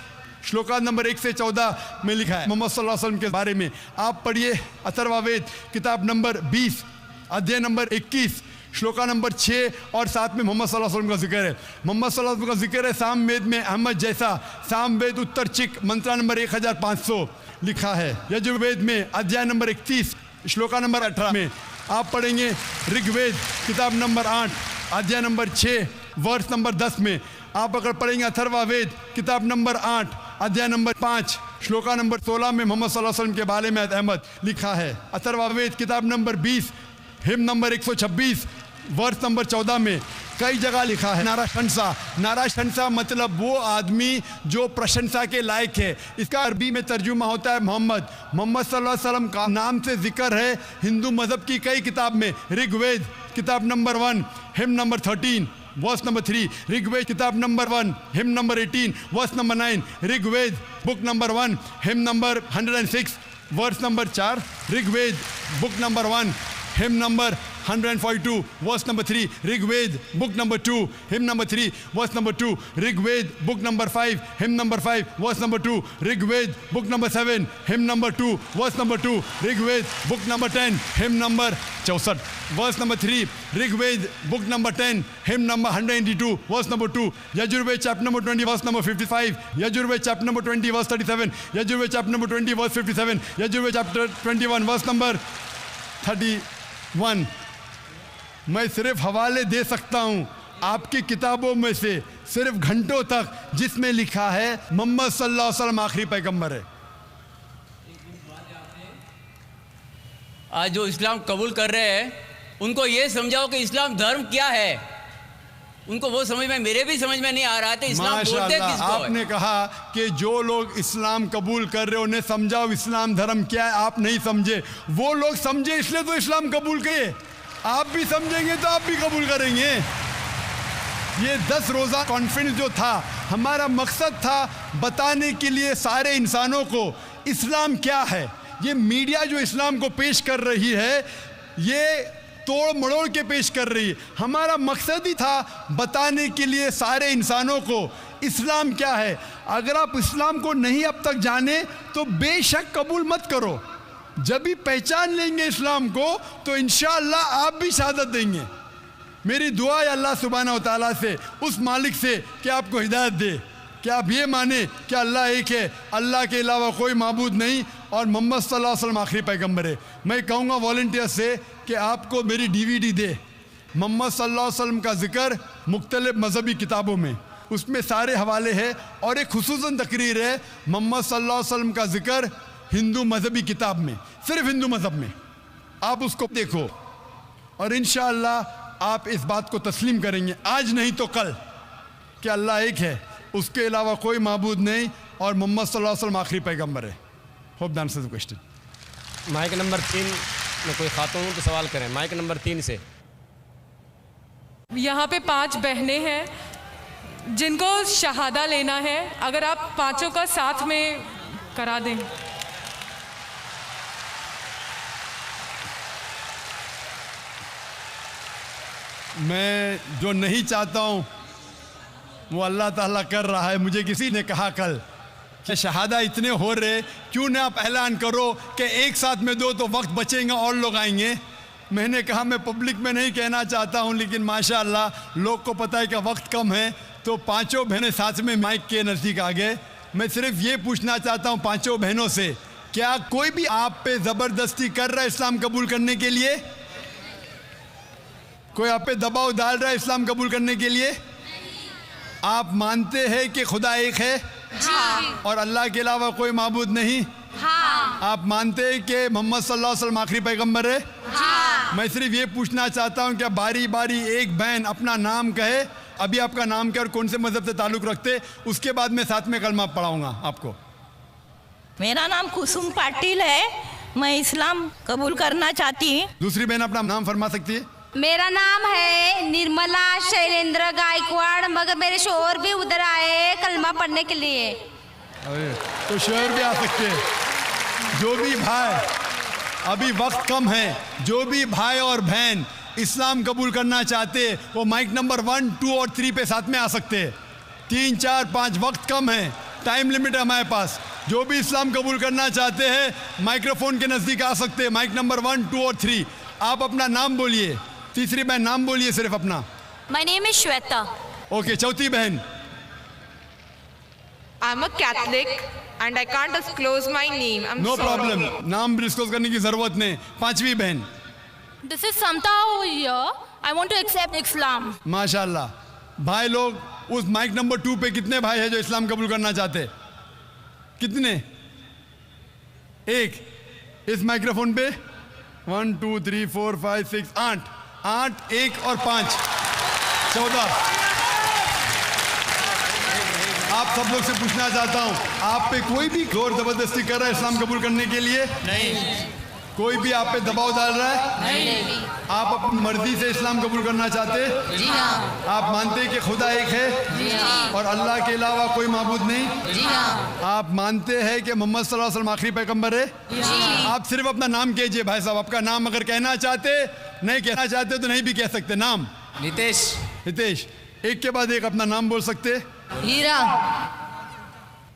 shloka number 1 से 14 में लिखा है मोहम्मद सल्लल्लाहु अलैहि वसल्लम के बारे में। आप पढ़िए अथर्वा वेद किताब नंबर 20 अध्याय नंबर 21 श्लोका नंबर 6 और 7 में मोहम्मद सल्लल्लाहु अलैहि वसल्लम का जिक्र है। मोहम्मद सल्लल्लाहु अलैहि वसल्लम का जिक्र है साम वेद में अहमद जैसा, साम वेद उत्तर चिक मंत्रा नंबर 1500 लिखा है। यजुर्वेद में अध्याय नंबर 31 श्लोका नंबर 18 में। आप पढ़ेंगे ऋग्वेद किताब नंबर 8 अध्याय नंबर 6 वर्ष नंबर 10 में। आप अगर पढ़ेंगे अथर्वा वेद किताब नंबर 8 अध्याय नंबर 5 श्लोका नंबर 16 में मोहम्मद सल्लल्लाहु अलैहि वसल्लम के बारे में अहमद लिखा है। अथर्वा वेद किताब नंबर 20 हिम नंबर 126 वर्ष नंबर 14 में कई जगह लिखा है नारा शंसा। नारा शंसा मतलब वो आदमी जो प्रशंसा के लायक है। इसका अरबी में तर्जुमा होता है मोहम्मद। मोहम्मद सल्लल्लाहु अलैहि वसल्लम का नाम से जिक्र है हिंदू मज़हब की कई किताब में। ऋग्वेद किताब number 1 hymn number 13 verse number 3, Rigveda किताब number 1 hymn number 18 verse number 9, Rigveda book number 1 hymn number 106 verse number 4, Rigveda book number 1 hymn number 142 verse number 3, Rigveda book number 2 hymn number 3 verse number 2, Rigveda book number 5 hymn number 5 verse number 2, Rigveda book number 7 hymn number 2 verse number 2, Rigveda book number 10 hymn number 64 verse number 3, Rigveda book number 10 hymn number 182 verse number 2, Yajurveda chapter number 20 verse number 55, Yajurveda chapter number 20 verse 37, Yajurveda chapter number 20 verse 57, Yajurveda chapter 21 verse number 31। मैं सिर्फ हवाले दे सकता हूँ आपकी किताबों में से सिर्फ घंटों तक जिसमें लिखा है मोहम्मद सल्लल्लाहु अलैहि वसल्लम आखिरी पैगंबर है। आज जो इस्लाम कबूल कर रहे हैं उनको ये समझाओ कि इस्लाम धर्म क्या है। उनको वो समझ में, मेरे भी समझ में नहीं आ रहा था इस्लाम बोलते किसको है। आपने कहा कि जो लोग इस्लाम कबूल कर रहे हो उन्हें समझाओ इस्लाम धर्म क्या है। आप नहीं समझे, वो लोग समझे इसलिए तो इस्लाम कबूल किए। आप भी समझेंगे तो आप भी कबूल करेंगे। ये 10 रोज़ा कॉन्फ्रेंस जो था, हमारा मकसद था बताने के लिए सारे इंसानों को इस्लाम क्या है। ये मीडिया जो इस्लाम को पेश कर रही है ये तोड़ मड़ोड़ के पेश कर रही है। हमारा मकसद ही था बताने के लिए सारे इंसानों को इस्लाम क्या है। अगर आप इस्लाम को नहीं अब तक जाने तो बेशक कबूल मत करो। जब भी पहचान लेंगे इस्लाम को तो इंशाअल्लाह आप भी शहादत देंगे। मेरी दुआ है अल्लाह सुब्हाना व तआला से, उस मालिक से कि आपको हिदायत दे कि आप ये माने कि अल्लाह एक है, अल्लाह के अलावा कोई माबूद नहीं और मोहम्मद सल्लल्लाहु अलैहि वसल्लम आखिरी पैगम्बर है। मैं कहूँगा वॉलंटियर से कि आपको मेरी DVD दे, मोहम्मद सल्लल्लाहु अलैहि वसल्लम का जिक्र मुख्तलिफ मजहबी किताबों में, उसमें सारे हवाले हैं और एक खुसूसन तकरीर है मोहम्मद सल्लल्लाहु अलैहि वसल्लम का जिक्र हिंदू मजहबी किताब में, सिर्फ हिंदू मजहब में। आप उसको देखो और इंशाअल्लाह आप इस बात को तस्लीम करेंगे आज नहीं तो कल कि अल्लाह एक है, उसके अलावा कोई माबूद नहीं और मोहम्मद सल्लल्लाहु अलैहि वसल्लम आखिरी पैगम्बर है। Hope the answer the question. Mic number 3 में कोई खातून हो तो सवाल करें। माइक नंबर 3 से। यहाँ पे 5 बहनें हैं जिनको शहादा लेना है, अगर आप पांचों का साथ में करा दें। मैं जो नहीं चाहता हूँ वो अल्लाह ताला कर रहा है। मुझे किसी ने कहा कल कि शहादा इतने हो रहे, क्यों ना आप ऐलान करो कि एक साथ में दो तो वक्त बचेगा और लोग आएंगे। मैंने कहा मैं पब्लिक में नहीं कहना चाहता हूँ, लेकिन माशाअल्लाह लोग को पता है कि वक्त कम है तो पांचों बहनें साथ में माइक के नज़दीक आ गए। मैं सिर्फ ये पूछना चाहता हूँ पांचों बहनों से, क्या कोई भी आप पे ज़बरदस्ती कर रहा है इस्लाम कबूल करने के लिए? कोई आप पे दबाव डाल रहा है इस्लाम कबूल करने के लिए? आप मानते हैं कि खुदा एक है और अल्लाह के अलावा कोई माबूद नहीं? आप मानते हैं कि मोहम्मद सल्लल्लाहु अलैहि वसल्लम आखिरी पैगम्बर है? मैं सिर्फ ये पूछना चाहता हूँ कि बारी बारी एक बहन अपना नाम कहे, अभी आपका नाम क्या और कौन से मजहब से ताल्लुक़ रखते, उसके बाद मैं साथ में कलमा पढ़ाऊँगा आपको। मेरा नाम कुसुम पाटिल है, मैं इस्लाम कबूल करना चाहती हूँ। दूसरी बहन अपना नाम फरमा सकती है? मेरा नाम है निर्मला शैलेंद्र गायकवाड़, मगर मेरे शोहर भी उधर आए कलमा पढ़ने के लिए। अरे तो शोहर भी आ सकते हैं। जो भी भाई, अभी वक्त कम है, जो भी भाई और बहन इस्लाम कबूल करना चाहते वो माइक नंबर 1, 2 और 3 पे साथ में आ सकते हैं। 3, 4, 5 वक्त कम है, टाइम लिमिट है हमारे पास। जो भी इस्लाम कबूल करना चाहते हैं माइक्रोफोन के नज़दीक आ सकते हैं। माइक नंबर 1, 2 और 3। आप अपना नाम बोलिए। तीसरी बहन नाम बोलिए सिर्फ अपना। My name is Shweta. Okay, चौथी बहन। I'm a Catholic and I can't disclose my name. I'm no sorry. Problem, नाम डिस्क्लोज करने की जरूरत नहीं। पांचवी बहन। This is Samta over here. I want to accept Islam. माशाल्लाह। भाई लोग उस माइक नंबर 2 पे कितने भाई हैं जो इस्लाम कबूल करना चाहते? कितने? एक। इस माइक्रोफोन पे 1, 2, 3, 4, 5, 6, 8, 1 और 5, 14। आप सब लोग से पूछना चाहता हूँ, आप पे कोई भी जोर जबरदस्ती कर रहा है इस्लाम कबूल करने के लिए? नहीं। कोई भी आप पे दबाव डाल रहा है? नहीं। आप अपनी मर्जी से इस्लाम कबूल करना चाहते? जी हाँ। आप मानते हैं कि खुदा एक है? जी हाँ। और अल्लाह के अलावा कोई माबूद नहीं? जी हाँ। आप मानते हैं कि मोहम्मद सल्लल्लाहु अलैहि वसल्लम आखिरी पैगंबर है? जी। आप सिर्फ अपना नाम कीजिए भाई साहब। आपका नाम अगर कहना चाहते, नहीं कहना चाहते तो नहीं भी कह सकते। नाम? नितेश। नितेश। एक के बाद एक अपना नाम बोल सकते? हीरा।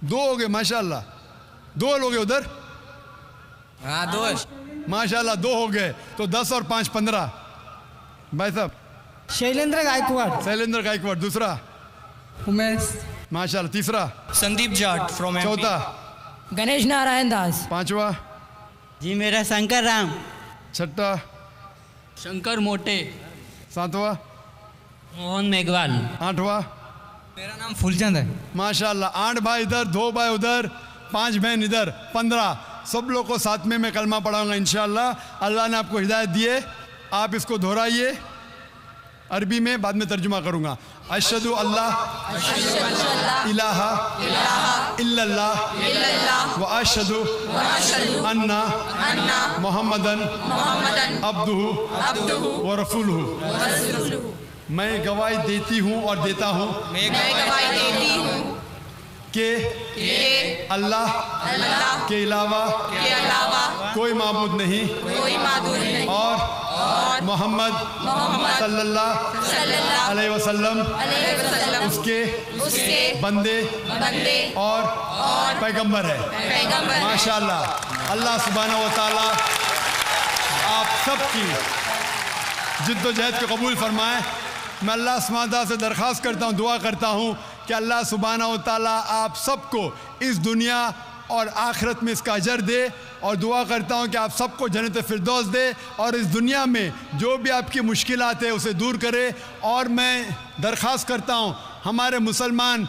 2 हो गए माशाल्लाह। 2 लोग हैं उधर? हाँ 2 माशाल्लाह 2 हो गए तो 10 और 5 15। भाई साहब? शैलेंद्र गायकवाड़। शैलेंद्र गायकवाड़। दूसरा? उमेश। माशाल्लाह। तीसरा? Sandeep Jat from MP. चौथा? गणेश नारायण दास। पांचवा? जी मेरा शंकर राम। छठा? शंकर मोटे। सातवां? मोहन मेघवाल। आठवां? मेरा नाम फूलचंद है। माशाल्लाह। 8 भाई इधर, 2 भाई उधर, 5 बहन इधर, 15। सब लोग को साथ में मैं कलमा पढ़ाऊंगा इंशाअल्लाह। अल्लाह ने आपको हिदायत दी है, आप इसको दोहराइए। अरबी में बाद में तर्जुमा करूंगा। अशहदु अल्लाह इलाहा इल्लल्लाह व अशहदु अन्ना मुहम्मदन अब्दुहु व रसूलुहु। मैं गवाही देती हूँ और देता हूँ कि अल्लाह के अलावा कोई माबूद नहीं और मोहम्मद सल्लल्लाहु अलैहि वसल्लम उसके बंदे और पैगंबर है। माशाल्लाह। अल्लाह सुब्हानहू व तआला आप सबकी जिद्दोजहद को कबूल फरमाए। मैं अल्लाह सुब्हानहू व तआला से दरख्वास्त करता हूँ, दुआ करता हूँ कि अल्लाह सुब्हानहू व तआला आप सबको इस दुनिया और आखिरत में इसका अजर दे, और दुआ करता हूँ कि आप सबको जन्नत फिरदौस दे, और इस दुनिया में जो भी आपकी मुश्किलात है उसे दूर करे। और मैं दरख्वास्त करता हूँ हमारे मुसलमान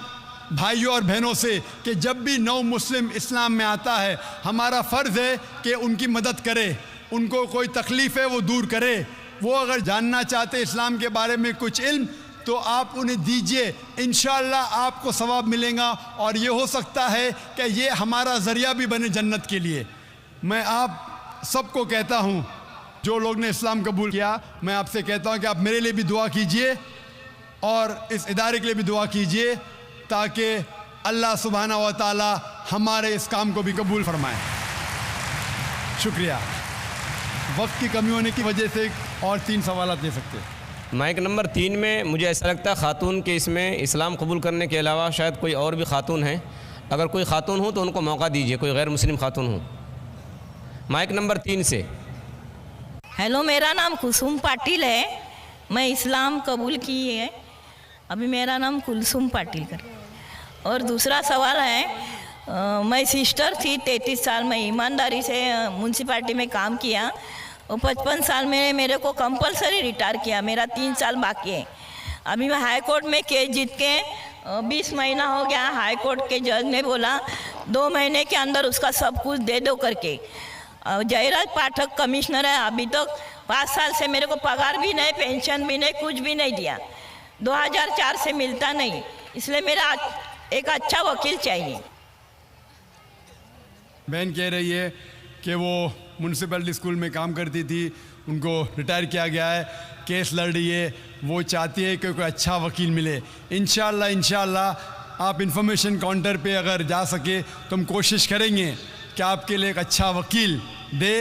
भाइयों और बहनों से कि जब भी नौ मुस्लिम इस्लाम में आता है, हमारा फ़र्ज़ है कि उनकी मदद करे, उनको कोई तकलीफ़ है वो दूर करे। वो अगर जानना चाहते इस्लाम के बारे में कुछ इल्म, तो आप उन्हें दीजिए, इंशाअल्लाह आपको सवाब मिलेगा, और ये हो सकता है कि ये हमारा ज़रिया भी बने जन्नत के लिए। मैं आप सबको कहता हूँ जो लोग ने इस्लाम कबूल किया, मैं आपसे कहता हूँ कि आप मेरे लिए भी दुआ कीजिए और इस इदारे के लिए भी दुआ कीजिए, ताकि अल्लाह सुब्हानहू व तआला हमारे इस काम को भी कबूल फरमाए। शुक्रिया। वक्त की कमी होने की वजह से और 3 सवाल दे सकते हैं। माइक नंबर 3 में मुझे ऐसा लगता है ख़ातून के इसमें इस्लाम कबूल करने के अलावा शायद कोई और भी ख़ातून हैं। अगर कोई ख़ातून हो तो उनको मौका दीजिए, कोई गैर मुस्लिम ख़ातून हो। माइक नंबर 3 से। हेलो, मेरा नाम कुसुम पाटिल है, मैं इस्लाम कबूल की है। अभी मेरा नाम कुलसुम पाटिल कर। और दूसरा सवाल है, मैं सिस्टर थी, 33 साल में ईमानदारी से म्यूनसिपाल्टी में काम किया, और 55 साल में मेरे को कंपलसरी रिटायर किया, मेरा 3 साल बाकी है। अभी मैं हाई कोर्ट में केस जीत के 20 महीना हो गया। हाई कोर्ट के जज ने बोला 2 महीने के अंदर उसका सब कुछ दे दो करके। जयराज पाठक कमिश्नर है, अभी तक 5 साल से मेरे को पगार भी नहीं, पेंशन भी नहीं, कुछ भी नहीं दिया। 2004 से मिलता नहीं, इसलिए मेरा एक अच्छा वकील चाहिए। बहन कह रही है कि वो म्यूनसिपैलिटी स्कूल में काम करती थी, उनको रिटायर किया गया है, केस लड़ रही है, वो चाहती है कि कोई अच्छा वकील मिले। इंशाअल्लाह आप इंफॉर्मेशन काउंटर पे अगर जा सके तो हम कोशिश करेंगे कि आपके लिए एक अच्छा वकील दे,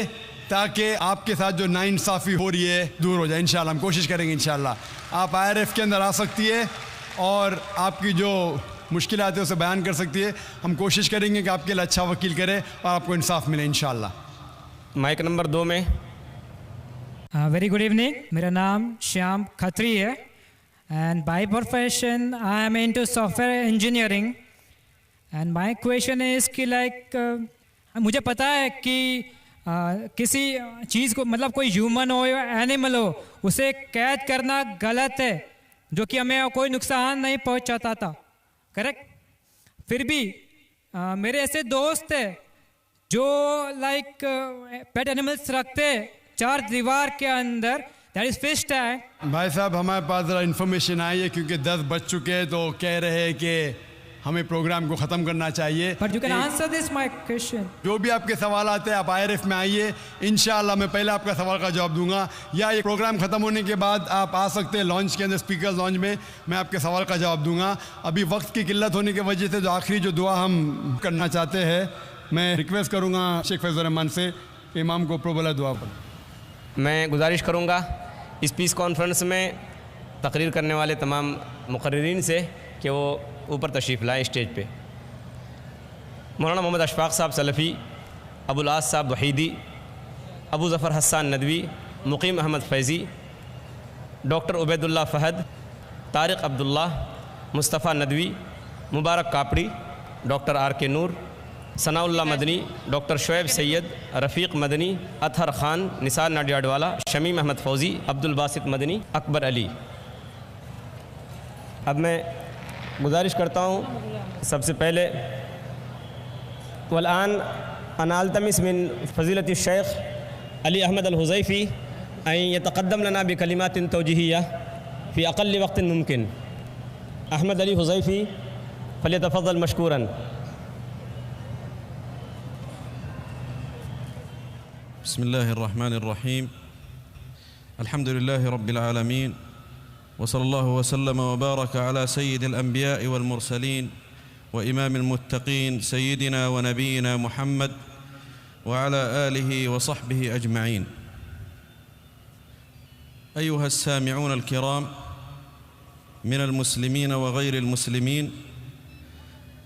ताकि आपके साथ जो नाइंसाफ़ी हो रही है दूर हो जाए। इंशाअल्लाह हम कोशिश करेंगे। इंशाअल्लाह आप IRF के अंदर आ सकती है और आपकी जो मुश्किलात है उसे बयान कर सकती है। हम कोशिश करेंगे कि आपके लिए अच्छा वकील करे और आपको इंसाफ मिले इंशाअल्लाह। माइक नंबर 2 में। वेरी गुड इवनिंग, मेरा नाम श्याम खत्री है, and by profession I am into software engineering, and my question is कि लाइक मुझे पता है कि किसी चीज़ को, मतलब कोई ह्यूमन हो या एनिमल हो, उसे कैद करना गलत है, जो कि हमें कोई नुकसान नहीं पहुंचाता था, करेक्ट। फिर भी मेरे ऐसे दोस्त है जो लाइक पेट एनिमल्स रखते 4 दीवार के अंदर, दैट इज फिश टैंक। भाई साहब, हमारे पास ज़रा इन्फॉर्मेशन आई है, क्योंकि 10 बज चुके हैं, तो कह रहे हैं कि हमें प्रोग्राम को ख़त्म करना चाहिए। But you can answer this my question. जो भी आपके सवाल आते हैं आप IRF में आइए, इंशाअल्लाह मैं पहले आपका सवाल का जवाब दूंगा, या ये प्रोग्राम ख़त्म होने के बाद आप आ सकते हैं लॉन्च के अंदर, स्पीकर लॉन्च में, मैं आपके सवाल का जवाब दूंगा। अभी वक्त की किल्लत होने की वजह से जो आखिरी जो दुआ हम करना चाहते हैं, मैं रिक्वेस्ट करूँगा शेख फैज़ुर रहमान से, इमाम को प्रोबला दुआ पर। मैं गुजारिश करूँगा इस पीस कॉन्फ्रेंस में तकरीर करने वाले तमाम मुकर्रिरीन से कि वो ऊपर तशरीफ़ लाएँ स्टेज पे। मौलाना मोहम्मद अशफाक साहब सलफ़ी, अबुल आस साहब वहीदी, अबू ज़फ़र हसन नदवी, मुकीम अहमद फैज़ी, डॉक्टर उबैदुल्लाह फ़हद, तारिक अब्दुल्ला, मुस्तफ़ा नदवी, मुबारक कापड़ी, डॉक्टर RK नूर, सनाउल्लाह मदनी, डॉक्टर शुएब सैयद, रफ़ीक मदनी, अतहर ख़ान, निसार नाडियाडवाला, शमीम अहमद फ़ौज़ी, अब्दुल बासित मदनी, अकबर अली। अब मैं गुजारिश करता हूँ सबसे पहले वलान अनालतमिस मिन फ़ज़ीलत शेख अली अहमद अल-हुज़ैफ़ी अन यतक़द्दम लना बिकलिमातिन तौजीहिया फ़ी अक़ल्ल वक़्तिन मुमकिन। अहमद अली हुज़ैफ़ी फ़लियतफ़ज़्ज़ल मशकूरन। बिस्मिल्लाहिर्रहमानिर्रहीम, अल्हम्दुलिल्लाहि रब्बिल आलमीन, वसल्लल्लाहु वसल्लम वबारक अला सय्यिदिल अंबिया'i वल मुरसलीन व इमामिल मुत्तक़ीन सय्यिदिना व नबीना मुहम्मद व अला आलिहि व सहबिहि अजमईन। अय्युहा अस्सामिऊन अलकिराम मिन अलमुस्लिमीन व गैर अलमुस्लिमीन,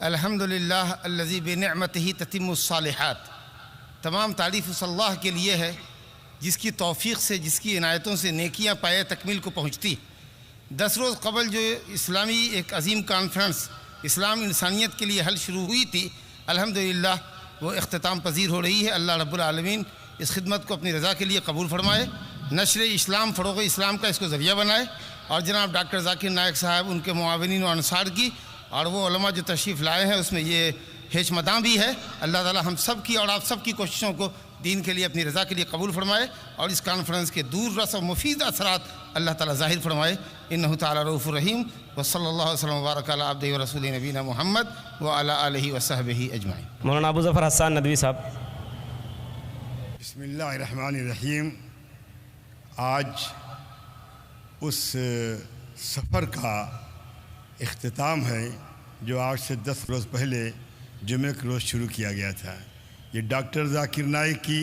अल्हम्दुलिल्लाह अल्लज़ी बिनिअमतिही ततिम्मुस्सालिहात। तमाम तारीफ़ उस अल्लाह के लिए है जिसकी तौफ़ीक़ से, जिसकी इनायतों से नेकियां पाए तकमील को पहुँचती। 10 रोज़ कबल जो इस्लामी एक अजीम कॉन्फ्रेंस इस्लाम इंसानियत के लिए हल शुरू हुई थी, अल्हम्दुलिल्लाह वो इख्तिताम पजीर हो रही है। अल्लाह रब्बुल आलमीन इस खिदमत को अपनी रज़ा के लिए कबूल फरमाए, नशर इस्लाम, फ़रोग़ इस्लाम का इसको ज़रिया बनाए। और जनाब डॉक्टर ज़ाकिर नायक साहब, उनके मुआविनीन और अंसार की, और वो उलमा जो तशरीफ़ लाए हैं उसमें ये हेचमदां भी है। अल्लाह ताला हम सब की और आप सब की कोशिशों को दीन के लिए अपनी रज़ा के लिए कबूल फरमाए और इस कॉन्फ्रेंस के दूर रस और मुफीद असरात अल्लाह ताला ज़ाहिर फरमाए। इन्नहु ताला रऊफ़ुर रहीम। व सल्लल्लाहु अलैहि व बारक अला अब्दिही व रसूलिही नबीना मुहम्मद व अला आलिहि व सहबिही अजमाइन। मौलाना अबू ज़फ़र हसन नदवी साहब। बिस्मिल्लाहिर्रहमानिर्रहीम। आज उस सफ़र का इख्तिताम है जो आज से 10 रोज़ पहले जुमे के रोज़ शुरू किया गया था। ये डॉक्टर ज़ाकिर नाइक की